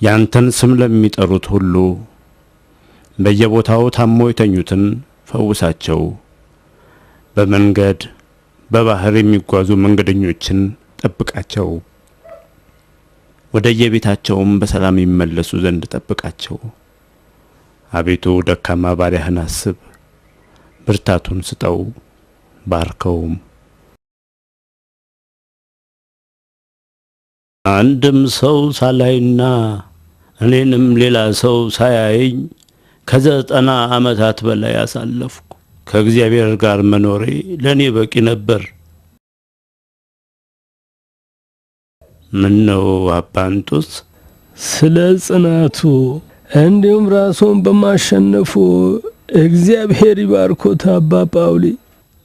ያንተን ስም ለሚጠሩት ሁሉ፣ በየቦታው ታሞ የተኙትን ፈውሳቸው። በመንገድ በባህር የሚጓዙ መንገደኞችን ጠብቃቸው። ወደ የቤታቸውም በሰላም ይመለሱ ዘንድ ጠብቃቸው። አቤቱ ደካማ ባሪያህን አስብ፣ ብርታቱን ስጠው፣ ባርከውም። አንድም ሰው ሳላይና እኔንም ሌላ ሰው ሳያየኝ ከ90 ዓመታት በላይ አሳለፍኩ። ከእግዚአብሔር ጋር መኖሬ ለእኔ በቂ ነበር። ምን ነው አባ እንጦንስ? ስለ ጽናቱ እንዲሁም ራሱን በማሸነፉ እግዚአብሔር ይባርኮት አባ ጳውሊ።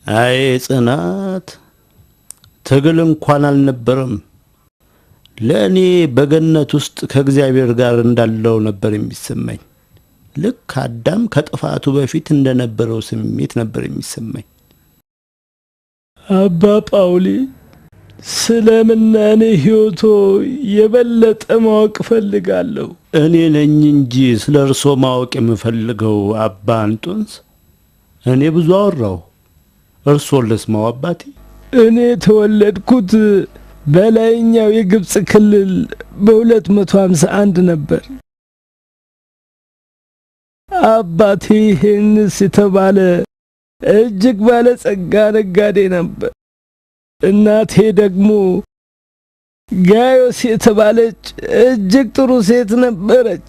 አይ ጽናት! ትግል እንኳን አልነበረም። ለእኔ በገነት ውስጥ ከእግዚአብሔር ጋር እንዳለው ነበር የሚሰማኝ። ልክ አዳም ከጥፋቱ በፊት እንደነበረው ስሜት ነበር የሚሰማኝ። አባ ጳውሊ ስለ ምናኔ ሕይወቶ የበለጠ ማወቅ ፈልጋለሁ። እኔ ነኝ እንጂ ስለ እርሶ ማወቅ የምፈልገው አባ እንጦንስ። እኔ ብዙ አወራሁ፣ እርሶን ልስማው አባቴ። እኔ ተወለድኩት በላይኛው የግብጽ ክልል በ251 ነበር። አባቴ ሄንስ የተባለ እጅግ ባለጸጋ ነጋዴ ነበር። እናቴ ደግሞ ጋዮስ የተባለች እጅግ ጥሩ ሴት ነበረች።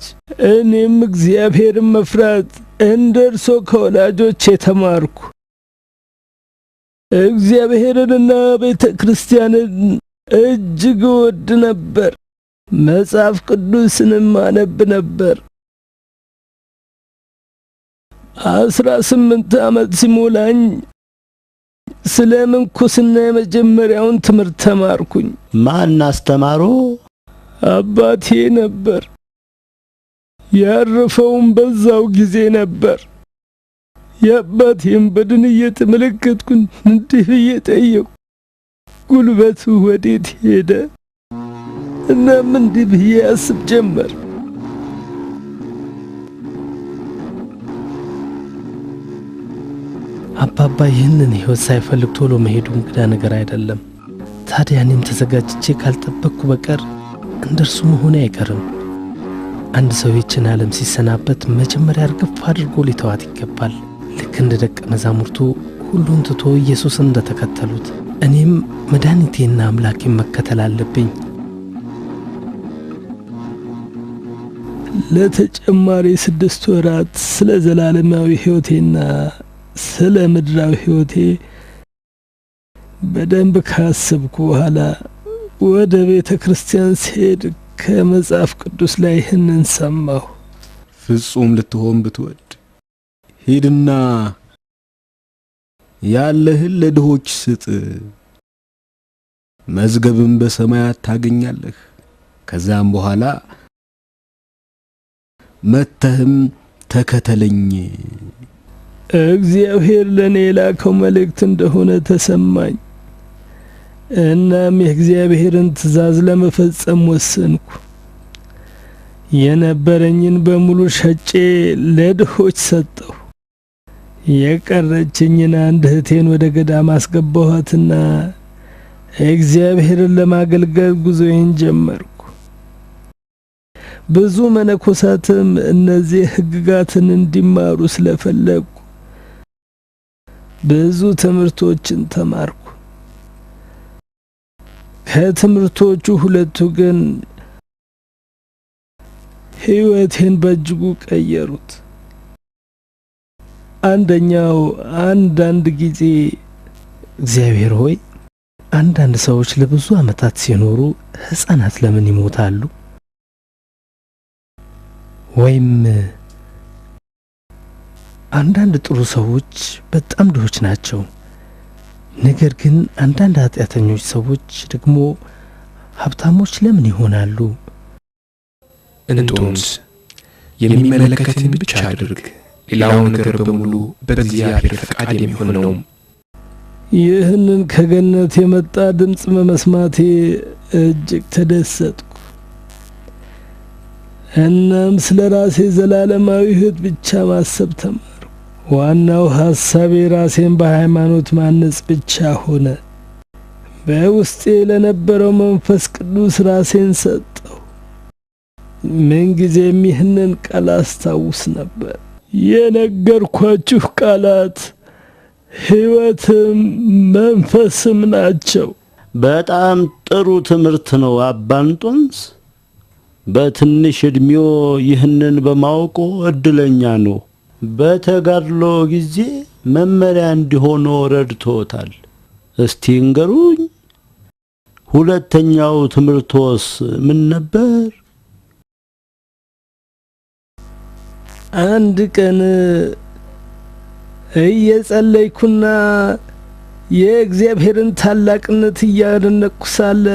እኔም እግዚአብሔርን መፍራት እንደ እርሶ ከወላጆቼ ተማርኩ። እግዚአብሔርንና ቤተ ክርስቲያንን እጅግ ወድ ነበር። መጽሐፍ ቅዱስንም አነብ ነበር። 18 ዓመት ሲሞላኝ ስለ ምንኩስና የመጀመሪያውን ትምህርት ተማርኩኝ። ማን አስተማሮ? አባቴ ነበር። ያረፈውም በዛው ጊዜ ነበር። የአባቴን በድን እየተመለከትኩኝ እንዲህ ብዬ ጠየቅኩ፣ ጉልበቱ ወዴት ሄደ? እናም እንዲህ ብዬ አስብ ጀመር፣ አባባ ይህንን ሕይወት ሳይፈልግ ቶሎ መሄዱ እንግዳ ነገር አይደለም። ታዲያ እኔም ተዘጋጅቼ ካልጠበቅኩ በቀር እንደርሱ መሆኔ አይቀርም። አንድ ሰው ይችን ዓለም ሲሰናበት መጀመሪያ እርግፍ አድርጎ ሊተዋት ይገባል። ልክ እንደ ደቀ መዛሙርቱ ሁሉን ትቶ ኢየሱስን እንደተከተሉት እኔም መድኃኒቴና አምላኬን መከተል አለብኝ። ለተጨማሪ 6 ወራት ስለ ዘላለማዊ ሕይወቴና ስለ ምድራዊ ሕይወቴ በደንብ ካሰብኩ በኋላ ወደ ቤተ ክርስቲያን ሲሄድ ከመጽሐፍ ቅዱስ ላይ ይህንን ሰማሁ። ፍጹም ልትሆን ብትወድ ሂድና ያለህን ለድሆች ስጥ፣ መዝገብም በሰማያት ታገኛለህ። ከዛም በኋላ መተህም ተከተለኝ። እግዚአብሔር ለኔ የላከው መልእክት እንደሆነ ተሰማኝ። እናም የእግዚአብሔርን ትእዛዝ ለመፈጸም ወሰንኩ። የነበረኝን በሙሉ ሸጬ ለድሆች ሰጠሁ። የቀረችኝን አንድ እህቴን ወደ ገዳም አስገባኋትና እግዚአብሔርን ለማገልገል ጉዞዬን ጀመርኩ። ብዙ መነኮሳትም እነዚህ ሕግጋትን እንዲማሩ ስለፈለጉ ብዙ ትምህርቶችን ተማርኩ። ከትምህርቶቹ 2ቱ ግን ሕይወቴን በእጅጉ ቀየሩት። አንደኛው አንዳንድ ጊዜ እግዚአብሔር ሆይ አንዳንድ ሰዎች ለብዙ ዓመታት ሲኖሩ ሕፃናት ለምን ይሞታሉ? ወይም አንዳንድ ጥሩ ሰዎች በጣም ድሆች ናቸው፣ ነገር ግን አንዳንድ ኃጢአተኞች ሰዎች ደግሞ ሀብታሞች ለምን ይሆናሉ? እንጦንስ የሚመለከትን ብቻ አድርግ፣ ሌላው ነገር በሙሉ በእግዚአብሔር ፈቃድ የሚሆን ነው። ይህንን ከገነት የመጣ ድምፅ በመስማቴ እጅግ ተደሰትኩ። እናም ስለ ራሴ ዘላለማዊ ሕይወት ብቻ ማሰብ ተማርኩ። ዋናው ሐሳቤ ራሴን በሃይማኖት ማነጽ ብቻ ሆነ። በውስጤ ለነበረው መንፈስ ቅዱስ ራሴን ሰጠው። ምንጊዜም ይህንን ቃል አስታውስ ነበር። የነገርኳችሁ ቃላት ሕይወትም መንፈስም ናቸው። በጣም ጥሩ ትምህርት ነው አባ እንጦንስ። በትንሽ እድሜው ይህንን በማወቁ እድለኛ ነው። በተጋድሎ ጊዜ መመሪያ እንዲሆኖ ረድቶታል። እስቲ እንገሩኝ፣ ሁለተኛው ትምህርቶስ ምን ነበር? አንድ ቀን እየጸለይኩና የእግዚአብሔርን ታላቅነት እያደነቅኩ ሳለ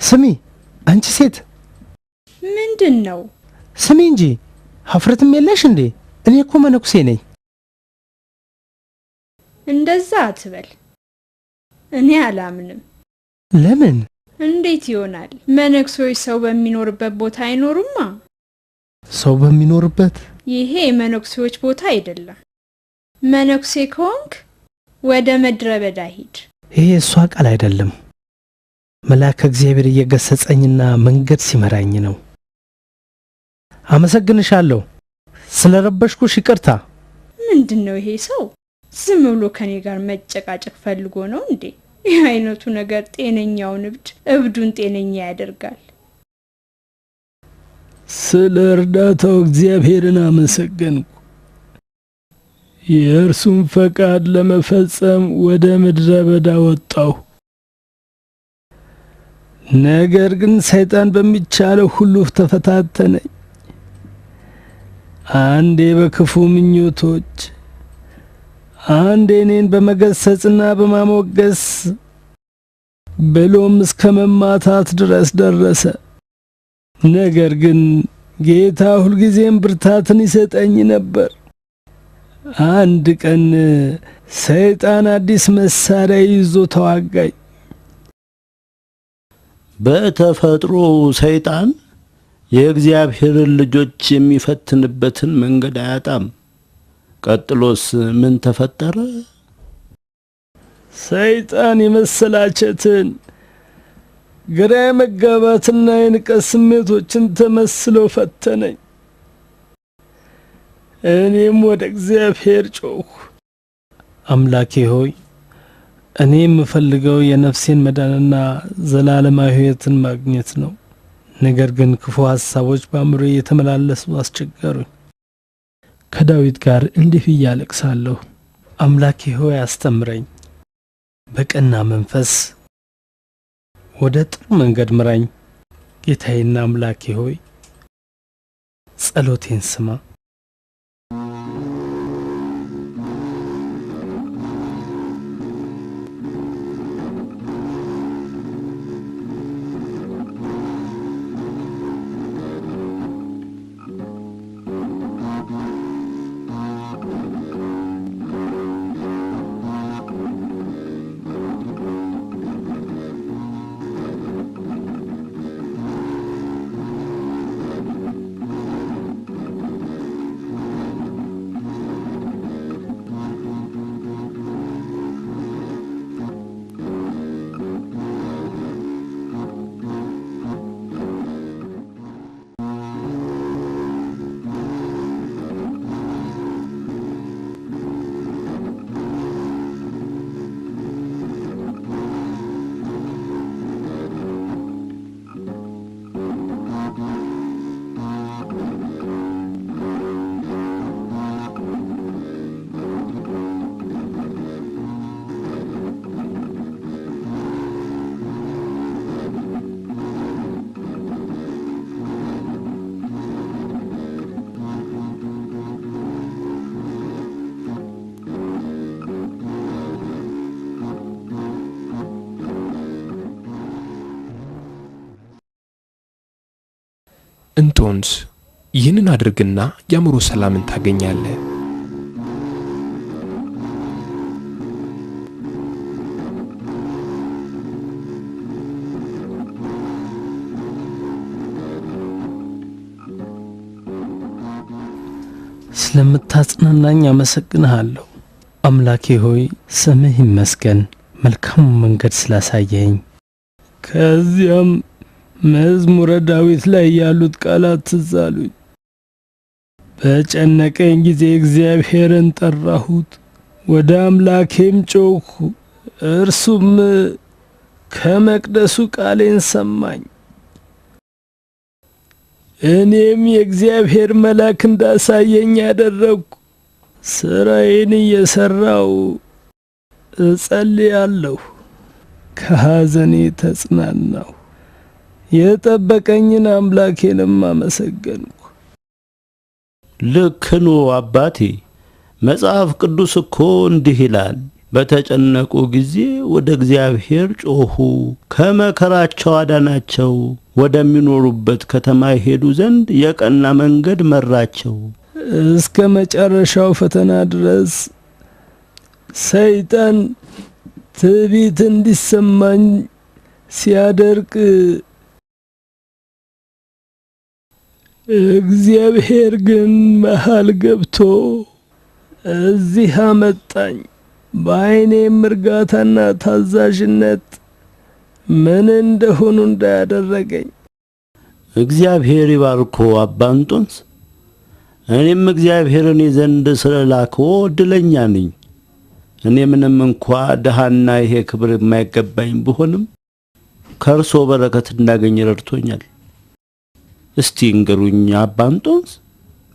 ስሚ አንቺ ሴት! ምንድነው? ስሚ እንጂ ሀፍረትም የለሽ እንዴ? እኔ እኮ መነኩሴ ነኝ። እንደዛ አትበል። እኔ አላምንም። ለምን? እንዴት ይሆናል? መነኩሴዎች ሰው በሚኖርበት ቦታ አይኖሩማ። ሰው በሚኖርበት? ይሄ የመነኩሴዎች ቦታ አይደለም። መነኩሴ ከሆንክ ወደ ምድረ በዳ ሂድ። ይሄ እሷ ቃል አይደለም። መልአከ እግዚአብሔር እየገሰጸኝና መንገድ ሲመራኝ ነው። አመሰግንሻለሁ። ስለረበሽኩሽ ይቅርታ። ምንድነው ይሄ ሰው? ዝም ብሎ ከኔ ጋር መጨቃጨቅ ፈልጎ ነው እንዴ? ይህ አይነቱ ነገር ጤነኛውን እብዱን ጤነኛ ያደርጋል። ስለ እርዳታው እግዚአብሔርን አመሰገንኩ። የእርሱን ፈቃድ ለመፈጸም ወደ ምድረ በዳ ወጣሁ። ነገር ግን ሰይጣን በሚቻለው ሁሉ ተፈታተነኝ። አንዴ በክፉ ምኞቶች፣ አንዴ እኔን በመገሰጽና በማሞገስ ብሎም እስከ መማታት ድረስ ደረሰ። ነገር ግን ጌታ ሁልጊዜም ብርታትን ይሰጠኝ ነበር። አንድ ቀን ሰይጣን አዲስ መሳሪያ ይዞ ተዋጋኝ። በተፈጥሮ ሰይጣን የእግዚአብሔርን ልጆች የሚፈትንበትን መንገድ አያጣም። ቀጥሎስ ምን ተፈጠረ? ሰይጣን የመሰላቸትን፣ ግራ የመጋባትና የንቀት ስሜቶችን ተመስሎ ፈተነኝ። እኔም ወደ እግዚአብሔር ጮኽኩ። አምላኬ ሆይ እኔ የምፈልገው የነፍሴን መዳንና ዘላለማዊ ሕይወትን ማግኘት ነው። ነገር ግን ክፉ ሐሳቦች በአእምሮዬ የተመላለሱ አስቸገሩኝ። ከዳዊት ጋር እንዲህ እያለቅሳለሁ፣ አምላኬ ሆይ አስተምረኝ፣ በቀና መንፈስ ወደ ጥሩ መንገድ ምራኝ። ጌታዬና አምላኬ ሆይ ጸሎቴን ስማ። እንጦንስ ይህንን አድርግና የአእምሮ ሰላምን ታገኛለህ። ስለምታጽናናኝ አመሰግንሃለሁ። አምላኬ ሆይ ስምህ ይመስገን፣ መልካም መንገድ ስላሳየኝ። ከዚያም መዝሙረ ዳዊት ላይ ያሉት ቃላት ትዝ አሉኝ። በጨነቀኝ ጊዜ እግዚአብሔርን ጠራሁት፣ ወደ አምላኬም ጮኽሁ፣ እርሱም ከመቅደሱ ቃሌን ሰማኝ። እኔም የእግዚአብሔር መልአክ እንዳሳየኝ ያደረግኩ፣ ስራዬን እየሰራው እጸልያለሁ። ከሐዘኔ ተጽናናሁ፣ የጠበቀኝን አምላኬንም አመሰገንኩ። ልክ ነው አባቴ። መጽሐፍ ቅዱስ እኮ እንዲህ ይላል፣ በተጨነቁ ጊዜ ወደ እግዚአብሔር ጮኹ፣ ከመከራቸው አዳናቸው፣ ወደሚኖሩበት ከተማ ይሄዱ ዘንድ የቀና መንገድ መራቸው። እስከ መጨረሻው ፈተና ድረስ ሰይጣን ትዕቢት እንዲሰማኝ ሲያደርግ እግዚአብሔር ግን መሃል ገብቶ እዚህ አመጣኝ። በዓይኔም እርጋታና ታዛዥነት ምን እንደሆኑ እንዳያደረገኝ። እግዚአብሔር ይባርኮ አባ እንጦንስ። እኔም እግዚአብሔርን ዘንድ ስለላከው እድለኛ ነኝ። እኔ ምንም እንኳ ደሃና ይሄ ክብር የማይገባኝ ብሆንም ከእርሶ በረከት እንዳገኝ ረድቶኛል። እስቲ እንገሩኝ አባ እንጦንስ፣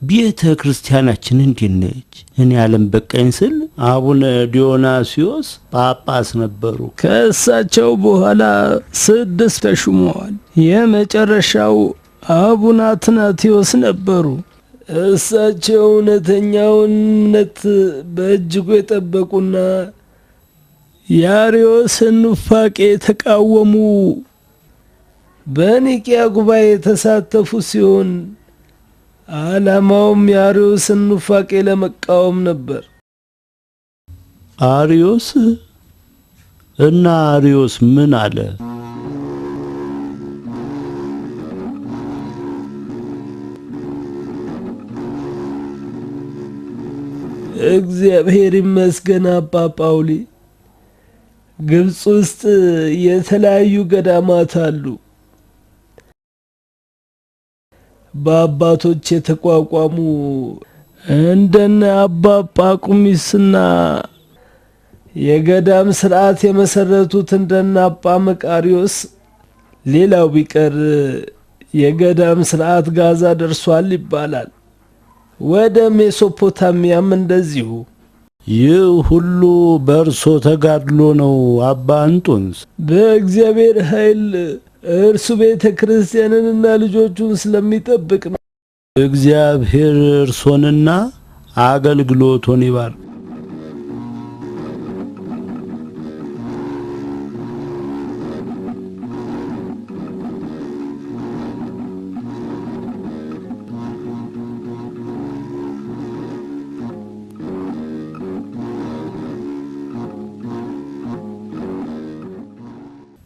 ቤተ ክርስቲያናችን እንዴት ነች? እኔ ዓለም በቃኝ ስል አቡነ ዲዮናስዮስ ጳጳስ ነበሩ። ከእሳቸው በኋላ 6 ተሹመዋል። የመጨረሻው አቡነ አትናቴዎስ ነበሩ። እሳቸው እውነተኛውን እምነት በእጅጉ የጠበቁና የአርዮስን ኑፋቄ የተቃወሙ፣ በኒቅያ ጉባኤ የተሳተፉ ሲሆን ዓላማውም የአርዮስን ኑፋቄ ለመቃወም ነበር። አርዮስ እና አርዮስ ምን አለ? እግዚአብሔር ይመስገን አባ ጳውሊ፣ ግብጽ ውስጥ የተለያዩ ገዳማት አሉ። በአባቶች የተቋቋሙ እንደነ አባ ጳቁሚስና የገዳም ስርዓት የመሰረቱት እንደነ አባ መቃሪዮስ። ሌላው ቢቀር የገዳም ስርዓት ጋዛ ደርሷል ይባላል። ወደ ሜሶፖታሚያም እንደዚሁ። ይህ ሁሉ በእርሶ ተጋድሎ ነው አባ እንጦንስ? በእግዚአብሔር ኃይል እርሱ ቤተ ክርስቲያንንና ልጆቹን ስለሚጠብቅ ነው። እግዚአብሔር እርሶንና አገልግሎቶን ይባርክ።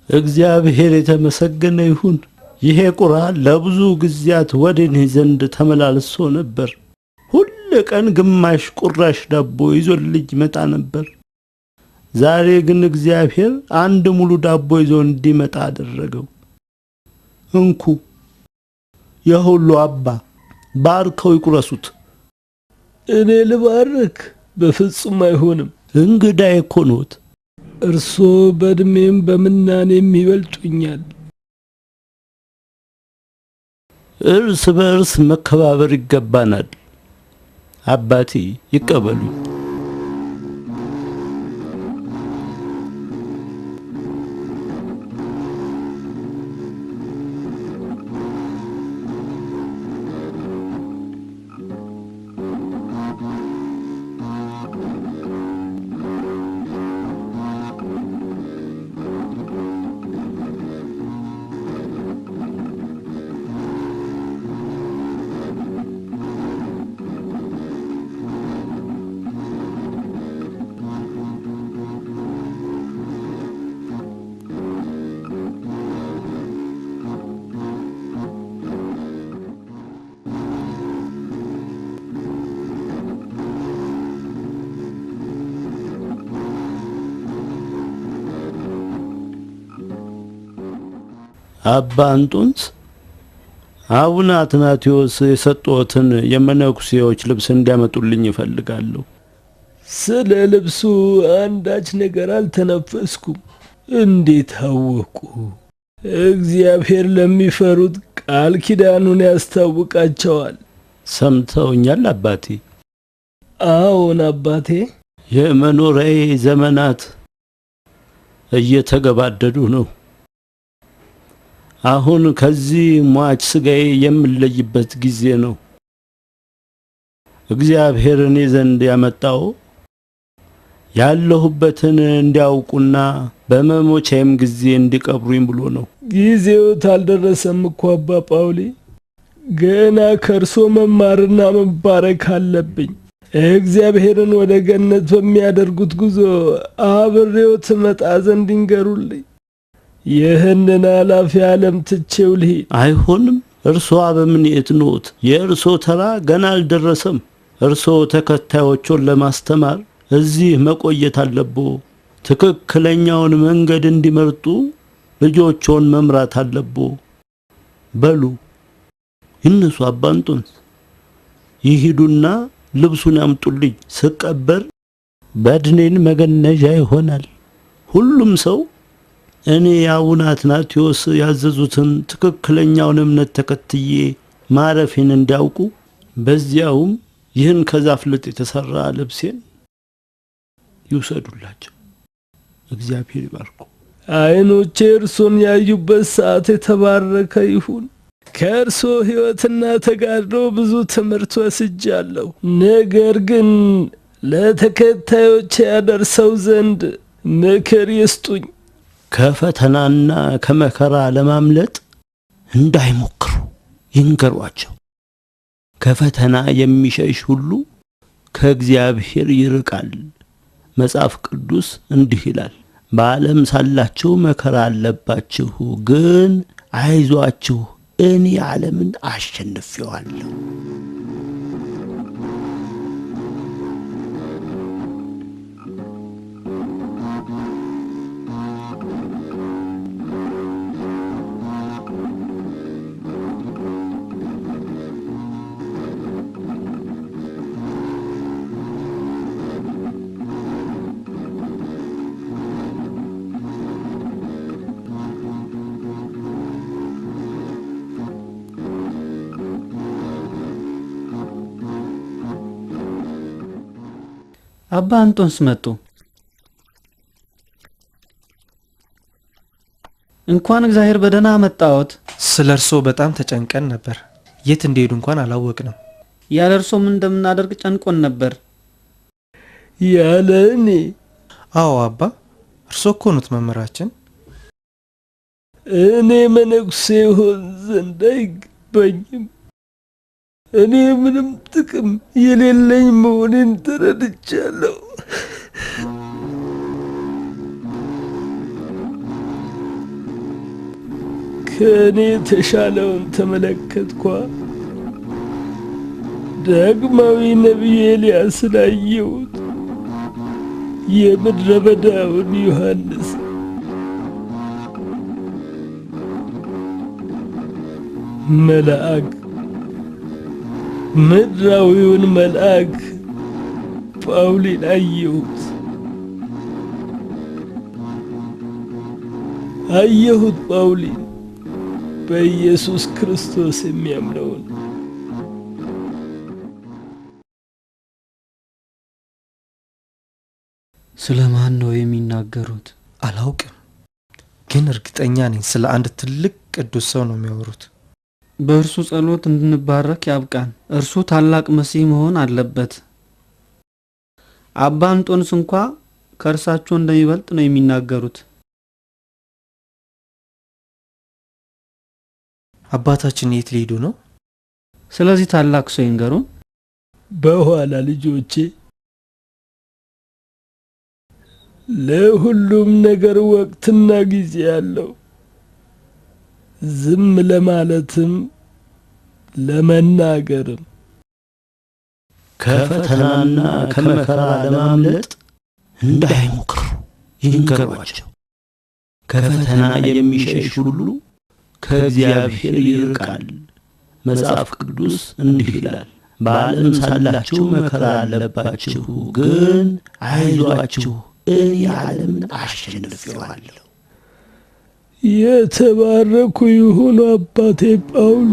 እግዚአብሔር የተመሰገነ ይሁን። ይሄ ቁርአን ለብዙ ጊዜያት ወደ እኔ ዘንድ ተመላልሶ ነበር። ሁል ቀን ግማሽ ቁራሽ ዳቦ ይዞልኝ መጣ ነበር። ዛሬ ግን እግዚአብሔር አንድ ሙሉ ዳቦ ይዞ እንዲመጣ አደረገው። እንኩ የሁሉ አባ ባርከው ይቁረሱት። እኔ ልባርክ? በፍጹም አይሆንም። እንግዳዬ እኮ ኖት። እርሶ በእድሜም በምናኔም ይበልጡኛል። እርስ በእርስ መከባበር ይገባናል። አባቴ ይቀበሉኝ። አባ እንጦንስ አቡነ አትናቴዎስ የሰጡትን የመነኩሴዎች ልብስ እንዲያመጡልኝ እፈልጋለሁ። ስለ ልብሱ አንዳች ነገር አልተነፈስኩም። እንዴት አወቁ? እግዚአብሔር ለሚፈሩት ቃል ኪዳኑን ያስታውቃቸዋል። ሰምተውኛል አባቴ? አዎን አባቴ። የመኖሪያዬ ዘመናት እየተገባደዱ ነው። አሁን ከዚህ ሟች ስጋዬ የምለይበት ጊዜ ነው። እግዚአብሔር እኔ ዘንድ ያመጣው ያለሁበትን እንዲያውቁና በመሞቻዬም ጊዜ እንዲቀብሩኝ ብሎ ነው። ጊዜው አልደረሰም እኮ አባ ጳውሊ። ገና ከእርሶ መማርና መባረክ አለብኝ። እግዚአብሔርን ወደ ገነት በሚያደርጉት ጉዞ አብሬዎት መጣ ዘንድ ይንገሩልኝ። ይህንን ኃላፊ ዓለም ትቼው ልሂድ። አይሆንም። እርሶ አበምኔት ኖት። የእርሶ ተራ ገና አልደረሰም። እርሶ ተከታዮቹን ለማስተማር እዚህ መቆየት አለቦ። ትክክለኛውን መንገድ እንዲመርጡ ልጆቹን መምራት አለቦ። በሉ ይነሱ አባ እንጦንስ፣ ይሂዱና ልብሱን ያምጡልኝ። ስቀበር በድኔን መገነዣ ይሆናል። ሁሉም ሰው እኔ አቡነ አትናቴዎስ ያዘዙትን ትክክለኛውን እምነት ተከትዬ ማረፌን እንዲያውቁ፣ በዚያውም ይህን ከዛፍ ልጥ የተሰራ ልብሴን ይውሰዱላቸው። እግዚአብሔር ይባርኩ። አይኖቼ እርሶን ያዩበት ሰዓት የተባረከ ይሁን። ከእርሶ ሕይወትና ተጋድሎ ብዙ ትምህርት ወስጃለሁ። ነገር ግን ለተከታዮች ያደርሰው ዘንድ ምክር ይስጡኝ። ከፈተናና ከመከራ ለማምለጥ እንዳይሞክሩ ይንገሯቸው። ከፈተና የሚሸሽ ሁሉ ከእግዚአብሔር ይርቃል። መጽሐፍ ቅዱስ እንዲህ ይላል፣ በዓለም ሳላችሁ መከራ አለባችሁ፣ ግን አይዟችሁ እኔ ዓለምን አሸንፌዋለሁ። አባ እንጦንስ መጡ። እንኳን እግዚአብሔር በደህና መጣዎት። ስለ እርሶ በጣም ተጨንቀን ነበር። የት እንደሄዱ እንኳን አላወቅንም። ያለ እርሶ ምን እንደምናደርግ ጨንቆን ነበር። ያለ እኔ? አዎ አባ፣ እርሶ እኮ ኖት መምህራችን። እኔ መነኩሴ ሆን ዘንድ አይገባኝም። እኔ ምንም ጥቅም የሌለኝ መሆኔን ተረድቻለሁ። ከእኔ የተሻለውን ተመለከትኳ። ዳግማዊ ነቢይ ኤልያስን አየሁት፣ የምድረ በዳውን ዮሐንስ፣ መልአክ ምድራዊውን መልአክ ጳውሊን አየሁት። ጳውሊን በኢየሱስ ክርስቶስ የሚያምነውን። ስለ ማን ነው የሚናገሩት? አላውቅም፣ ግን እርግጠኛ ነኝ ስለ አንድ ትልቅ ቅዱስ ሰው ነው የሚያወሩት። በእርሱ ጸሎት እንድንባረክ ያብቃን። እርሱ ታላቅ መሲህ መሆን አለበት። አባ እንጦንስ እንኳ ከእርሳቸው እንደሚበልጥ ነው የሚናገሩት። አባታችን የት ሊሄዱ ነው? ስለዚህ ታላቅ ሰው ይንገሩን። በኋላ ልጆቼ፣ ለሁሉም ነገር ወቅትና ጊዜ አለው። ዝም ለማለትም ለመናገርም። ከፈተናና ከመከራ ለማምለጥ እንዳይሞክሩ ይንገሯቸው። ከፈተና የሚሸሽ ሁሉ ከእግዚአብሔር ይርቃል። መጽሐፍ ቅዱስ እንዲህ ይላል፣ በዓለም ሳላችሁ መከራ አለባችሁ፣ ግን አይዟችሁ እኔ ዓለምን አሸንፌዋለሁ። የተባረኩ ይሁኑ አባቴ ጳውሊ።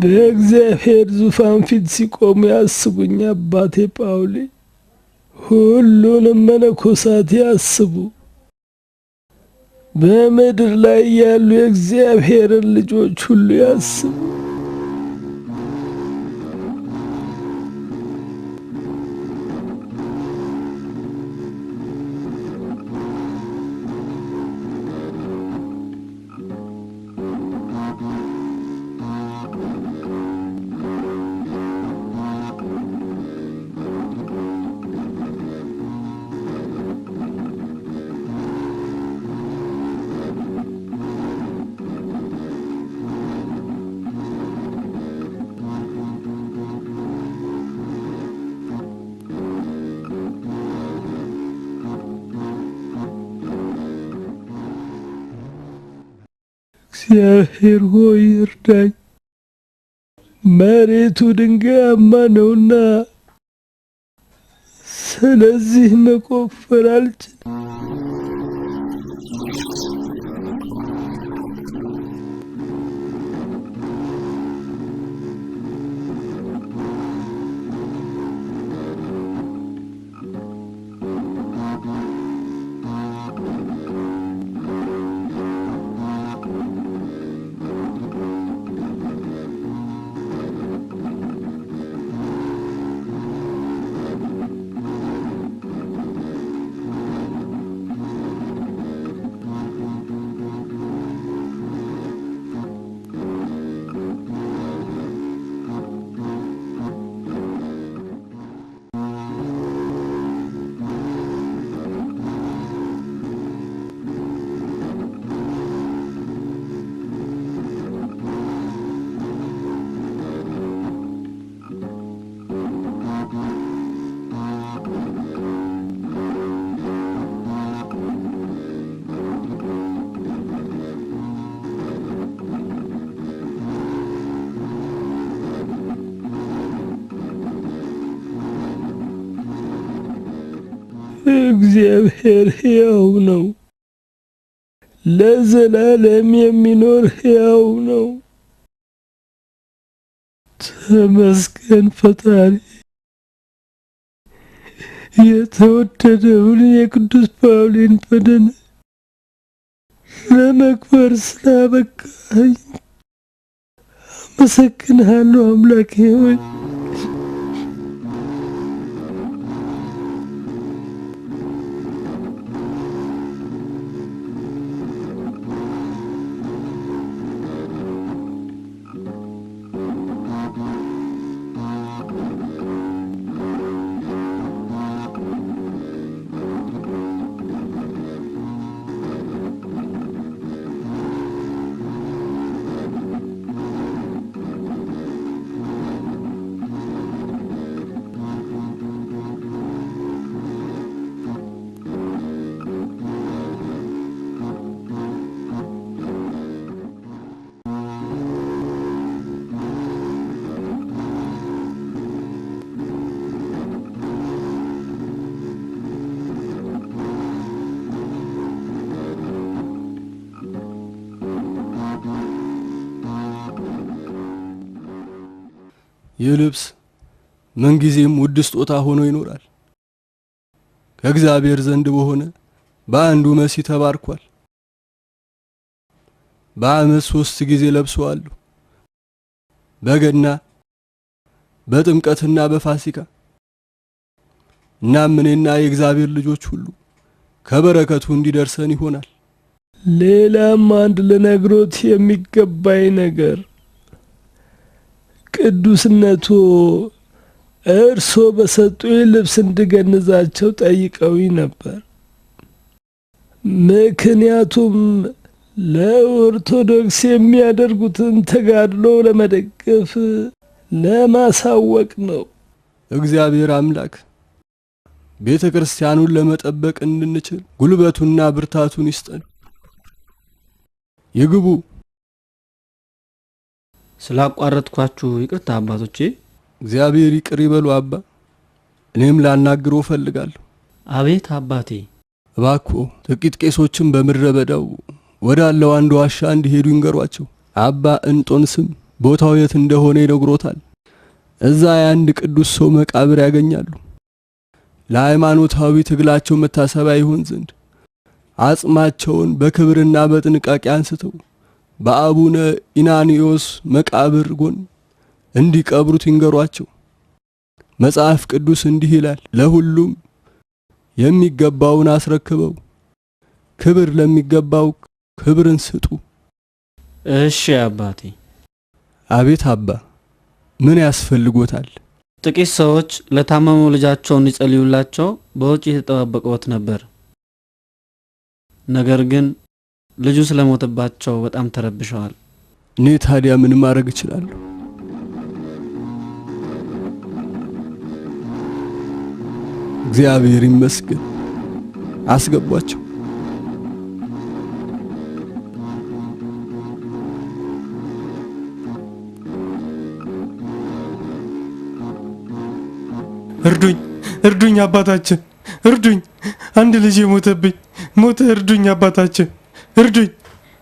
በእግዚአብሔር ዙፋን ፊት ሲቆሙ ያስቡኝ አባቴ ጳውሊ። ሁሉንም መነኮሳት ያስቡ። በምድር ላይ ያሉ የእግዚአብሔርን ልጆች ሁሉ ያስቡ። እግዚአብሔር ሆይ እርዳኝ፣ መሬቱ ድንጋያማ ነውና ስለዚህ መቆፈር አልችልም። እግዚአብሔር ሕያው ነው፣ ለዘላለም የሚኖር ሕያው ነው። ተመስገን ፈጣሪ። የተወደደውን የቅዱስ ጳውሊን በደን ለመክበር ስላበቃኝ አመሰግንሃለሁ አምላኬ ሆይ። ይህ ልብስ ምንጊዜም ውድ ስጦታ ሆኖ ይኖራል። ከእግዚአብሔር ዘንድ በሆነ በአንዱ መሲህ ተባርኳል። በዓመት 3 ጊዜ ለብሰዋለሁ፣ በገና፣ በጥምቀትና በፋሲካ። እናም እኔና የእግዚአብሔር ልጆች ሁሉ ከበረከቱ እንዲደርሰን ይሆናል። ሌላም አንድ ልነግሮት የሚገባኝ ነገር ቅዱስነቱ እርሶ በሰጡኝ ልብስ እንድገንዛቸው ጠይቀውኝ ነበር። ምክንያቱም ለኦርቶዶክስ የሚያደርጉትን ተጋድሎ ለመደገፍ ለማሳወቅ ነው። እግዚአብሔር አምላክ ቤተ ክርስቲያኑን ለመጠበቅ እንድንችል ጉልበቱና ብርታቱን ይስጠን። ይግቡ። ስላቋረጥኳችሁ ይቅርታ አባቶቼ። እግዚአብሔር ይቅር ይበሉ አባ። እኔም ላናግሮ ፈልጋለሁ። አቤት አባቴ። እባክዎ ጥቂት ቄሶችን በምድረ በዳው ወዳለው አንድ ዋሻ እንዲሄዱ ይንገሯቸው። አባ እንጦንስም ቦታው የት እንደሆነ ይነግሮታል። እዛ የአንድ ቅዱስ ሰው መቃብር ያገኛሉ። ለሃይማኖታዊ ትግላቸው መታሰቢያ ይሆን ዘንድ አጽማቸውን በክብርና በጥንቃቄ አንስተው በአቡነ ኢናኒዮስ መቃብር ጎን እንዲቀብሩት ይንገሯቸው። መጽሐፍ ቅዱስ እንዲህ ይላል፣ ለሁሉም የሚገባውን አስረክበው፣ ክብር ለሚገባው ክብርን ስጡ። እሺ አባቴ። አቤት አባ፣ ምን ያስፈልጎታል? ጥቂት ሰዎች ለታመመው ልጃቸው እንዲጸልዩላቸው በውጭ የተጠባበቁት ነበር። ነገር ግን ልጁ ስለሞተባቸው በጣም ተረብሸዋል። እኔ ታዲያ ምን ማድረግ እችላለሁ? እግዚአብሔር ይመስገን። አስገቧቸው። እርዱኝ፣ እርዱኝ አባታችን፣ እርዱኝ። አንድ ልጅ ሞተብኝ፣ ሞተ። እርዱኝ አባታችን፣ እርዱኝ።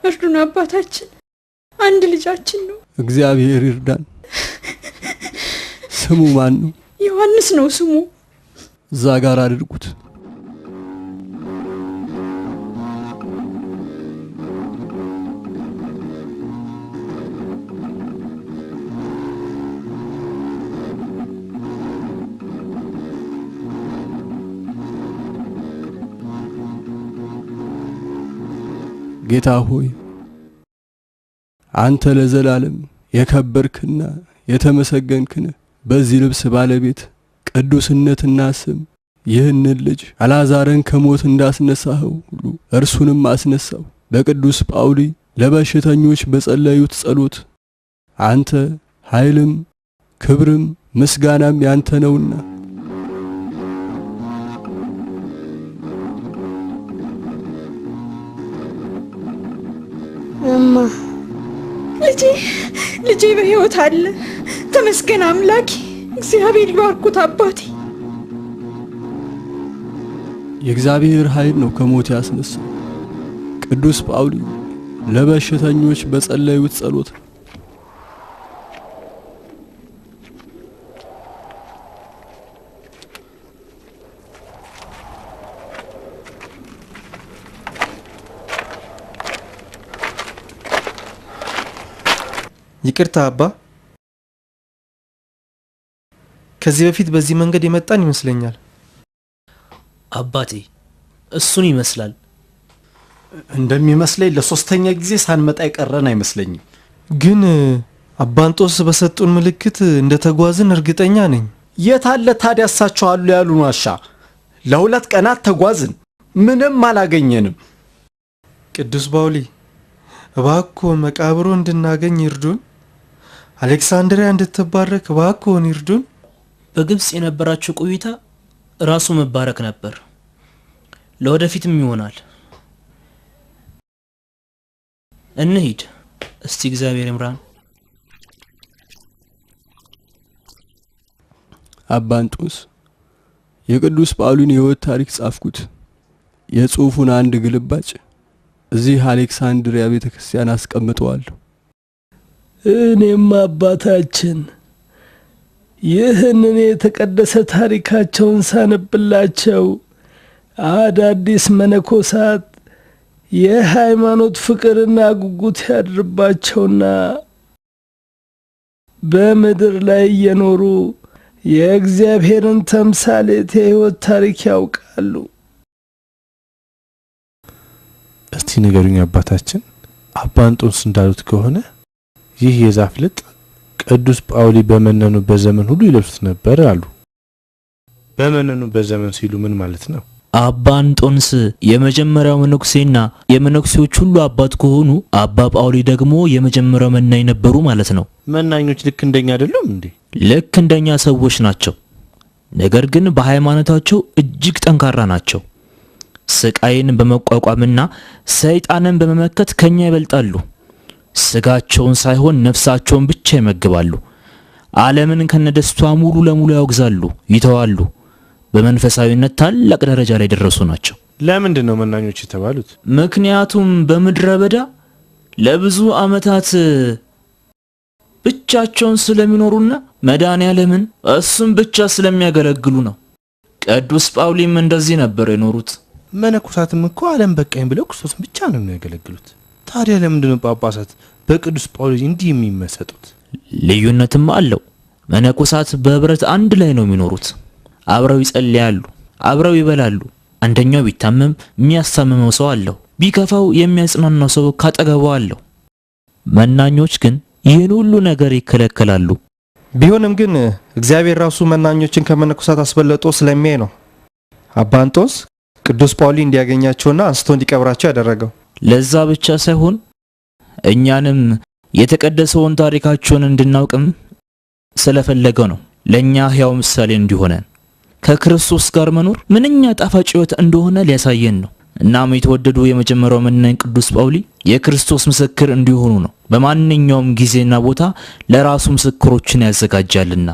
እርዱን አባታችን፣ አንድ ልጃችን ነው። እግዚአብሔር ይርዳን። ስሙ ማን ነው? ዮሐንስ ነው ስሙ። እዛ ጋር አድርጉት። ጌታ ሆይ አንተ ለዘላለም የከበርክና የተመሰገንክን በዚህ ልብስ ባለቤት ቅዱስነትና ስም ይህንን ልጅ አልዓዛርን ከሞት እንዳስነሳኸው ሁሉ እርሱንም አስነሳው። በቅዱስ ጳውሊ ለበሽተኞች በጸለዩት ጸሎት አንተ ኃይልም ክብርም ምስጋናም ያንተ ነውና እማ ልጄ በሕይወት አለ። ተመስገን አምላኬ። እግዚአብሔር ይባርኩት አባቴ። የእግዚአብሔር ኃይል ነው ከሞት ያስነሳው። ቅዱስ ጳውሊ ለበሽተኞች በጸለዩት ጸሎት ይቅርታ አባ፣ ከዚህ በፊት በዚህ መንገድ የመጣን ይመስለኛል። አባቴ እሱን ይመስላል። እንደሚመስለኝ ለሶስተኛ ጊዜ ሳንመጣ የቀረን አይመስለኝም። ግን አባንጦስ በሰጡን ምልክት እንደተጓዝን እርግጠኛ ነኝ። የት አለ ታዲያ እሳቸው አሉ ያሉን ዋሻ? ለ2 ቀናት ተጓዝን፣ ምንም አላገኘንም። ቅዱስ ጳውሊ እባክዎ መቃብሩ እንድናገኝ ይርዱን። አሌክሳንድሪያ እንድትባረክ እባክዎን ይርዱን። በግብጽ የነበራችሁ ቆይታ ራሱ መባረክ ነበር፣ ለወደፊትም ይሆናል። እንሂድ እስቲ፣ እግዚአብሔር ይምራን። አባ እንጦንስ የቅዱስ ጳውሊን የሕይወት ታሪክ ጻፍኩት። የጽሑፉን አንድ ግልባጭ እዚህ አሌክሳንድሪያ ቤተክርስቲያን አስቀምጠዋለሁ። እኔም አባታችን ይህንን የተቀደሰ ታሪካቸውን ሳነብላቸው አዳዲስ መነኮሳት የሃይማኖት ፍቅርና ጉጉት ያድርባቸውና በምድር ላይ እየኖሩ የእግዚአብሔርን ተምሳሌት የሕይወት ታሪክ ያውቃሉ። እስቲ ንገሩኝ አባታችን፣ አባ እንጦንስ እንዳሉት ከሆነ ይህ የዛፍ ልጥ ቅዱስ ጳውሊ በመነኑበት ዘመን ሁሉ ይለብሱት ነበር አሉ። በመነኑበት ዘመን ሲሉ ምን ማለት ነው? አባ እንጦንስ የመጀመሪያው መነኩሴና የመነኩሴዎች ሁሉ አባት ከሆኑ አባ ጳውሊ ደግሞ የመጀመሪያው መናኝ ነበሩ ማለት ነው። መናኞች ልክ እንደኛ አይደሉም እንዴ? ልክ እንደኛ ሰዎች ናቸው። ነገር ግን በሃይማኖታቸው እጅግ ጠንካራ ናቸው። ስቃይን በመቋቋምና ሰይጣንን በመመከት ከኛ ይበልጣሉ። ስጋቸውን ሳይሆን ነፍሳቸውን ብቻ ይመግባሉ። ዓለምን ከነደስቷ ሙሉ ለሙሉ ያወግዛሉ፣ ይተዋሉ። በመንፈሳዊነት ታላቅ ደረጃ ላይ ደረሱ ናቸው። ለምንድን ነው መናኞች የተባሉት? ምክንያቱም በምድረ በዳ ለብዙ ዓመታት ብቻቸውን ስለሚኖሩና መድኃኔዓለምን እሱም ብቻ ስለሚያገለግሉ ነው። ቅዱስ ጳውሊም እንደዚህ ነበር የኖሩት። መነኮሳትም እኮ ዓለም በቃኝ ብለው ክርስቶስን ብቻ ነው የሚያገለግሉት። ታዲያ ለምንድን ነው ጳጳሳት በቅዱስ ጳውሊ እንዲህ የሚመሰጡት? ልዩነትም አለው። መነኮሳት በህብረት አንድ ላይ ነው የሚኖሩት። አብረው ይጸልያሉ፣ አብረው ይበላሉ። አንደኛው ቢታመም የሚያስታምመው ሰው አለው፣ ቢከፋው የሚያጽናናው ሰው ካጠገቡ አለው። መናኞች ግን ይህን ሁሉ ነገር ይከለከላሉ። ቢሆንም ግን እግዚአብሔር ራሱ መናኞችን ከመነኮሳት አስበልጦ ስለሚያይ ነው አባ እንጦንስ ቅዱስ ጳውሊ እንዲያገኛቸውና አንስቶ እንዲቀብራቸው ያደረገው። ለዛ ብቻ ሳይሆን እኛንም የተቀደሰውን ታሪካቸውን እንድናውቅም ስለፈለገው ነው። ለኛ ሕያው ምሳሌ እንዲሆነን ከክርስቶስ ጋር መኖር ምንኛ ጣፋጭ ሕይወት እንደሆነ ሊያሳየን ነው። እናም የተወደዱ የመጀመሪያው መናኝ ቅዱስ ጳውሊ የክርስቶስ ምስክር እንዲሆኑ ነው። በማንኛውም ጊዜና ቦታ ለራሱ ምስክሮችን ያዘጋጃልና።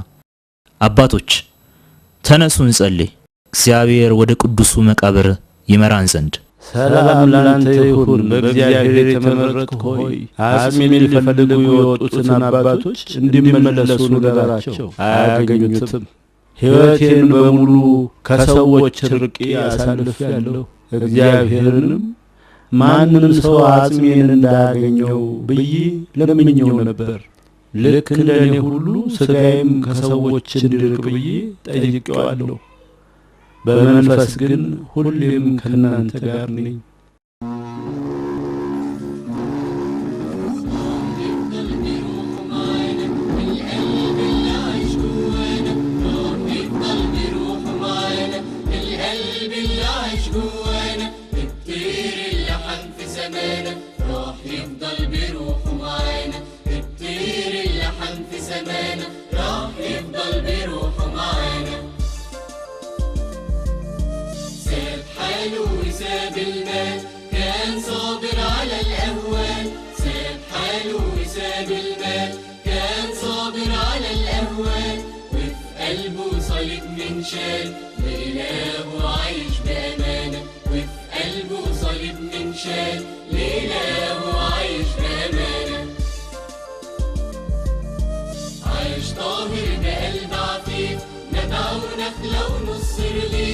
አባቶች ተነሱ እንጸልይ፣ እግዚአብሔር ወደ ቅዱሱ መቃብር ይመራን ዘንድ። ሰላም ላንተ ይሁን። በእግዚአብሔር የተመረጥክ ሆይ አጽሜን ሊፈልጉ የወጡትን አባቶች እንዲመለሱ ንገራቸው፣ አያገኙትም። ሕይወቴን በሙሉ ከሰዎች ርቄ አሳልፌአለሁ። እግዚአብሔርንም ማንም ሰው አጽሜን እንዳያገኘው ብዬ ለምኜው ነበር። ልክ እንደኔ ሁሉ ሥጋዬም ከሰዎች እንዲርቅ ብዬ ጠይቄዋለሁ። በመንፈስ ግን ሁሌም ከእናንተ ጋር ነኝ። شال لإله عايش بأمانة وفي قلبه صليب من شال لإله عايش بأمانة عايش طاهر بقلب عفيف نبع ونخلة ونص رغيف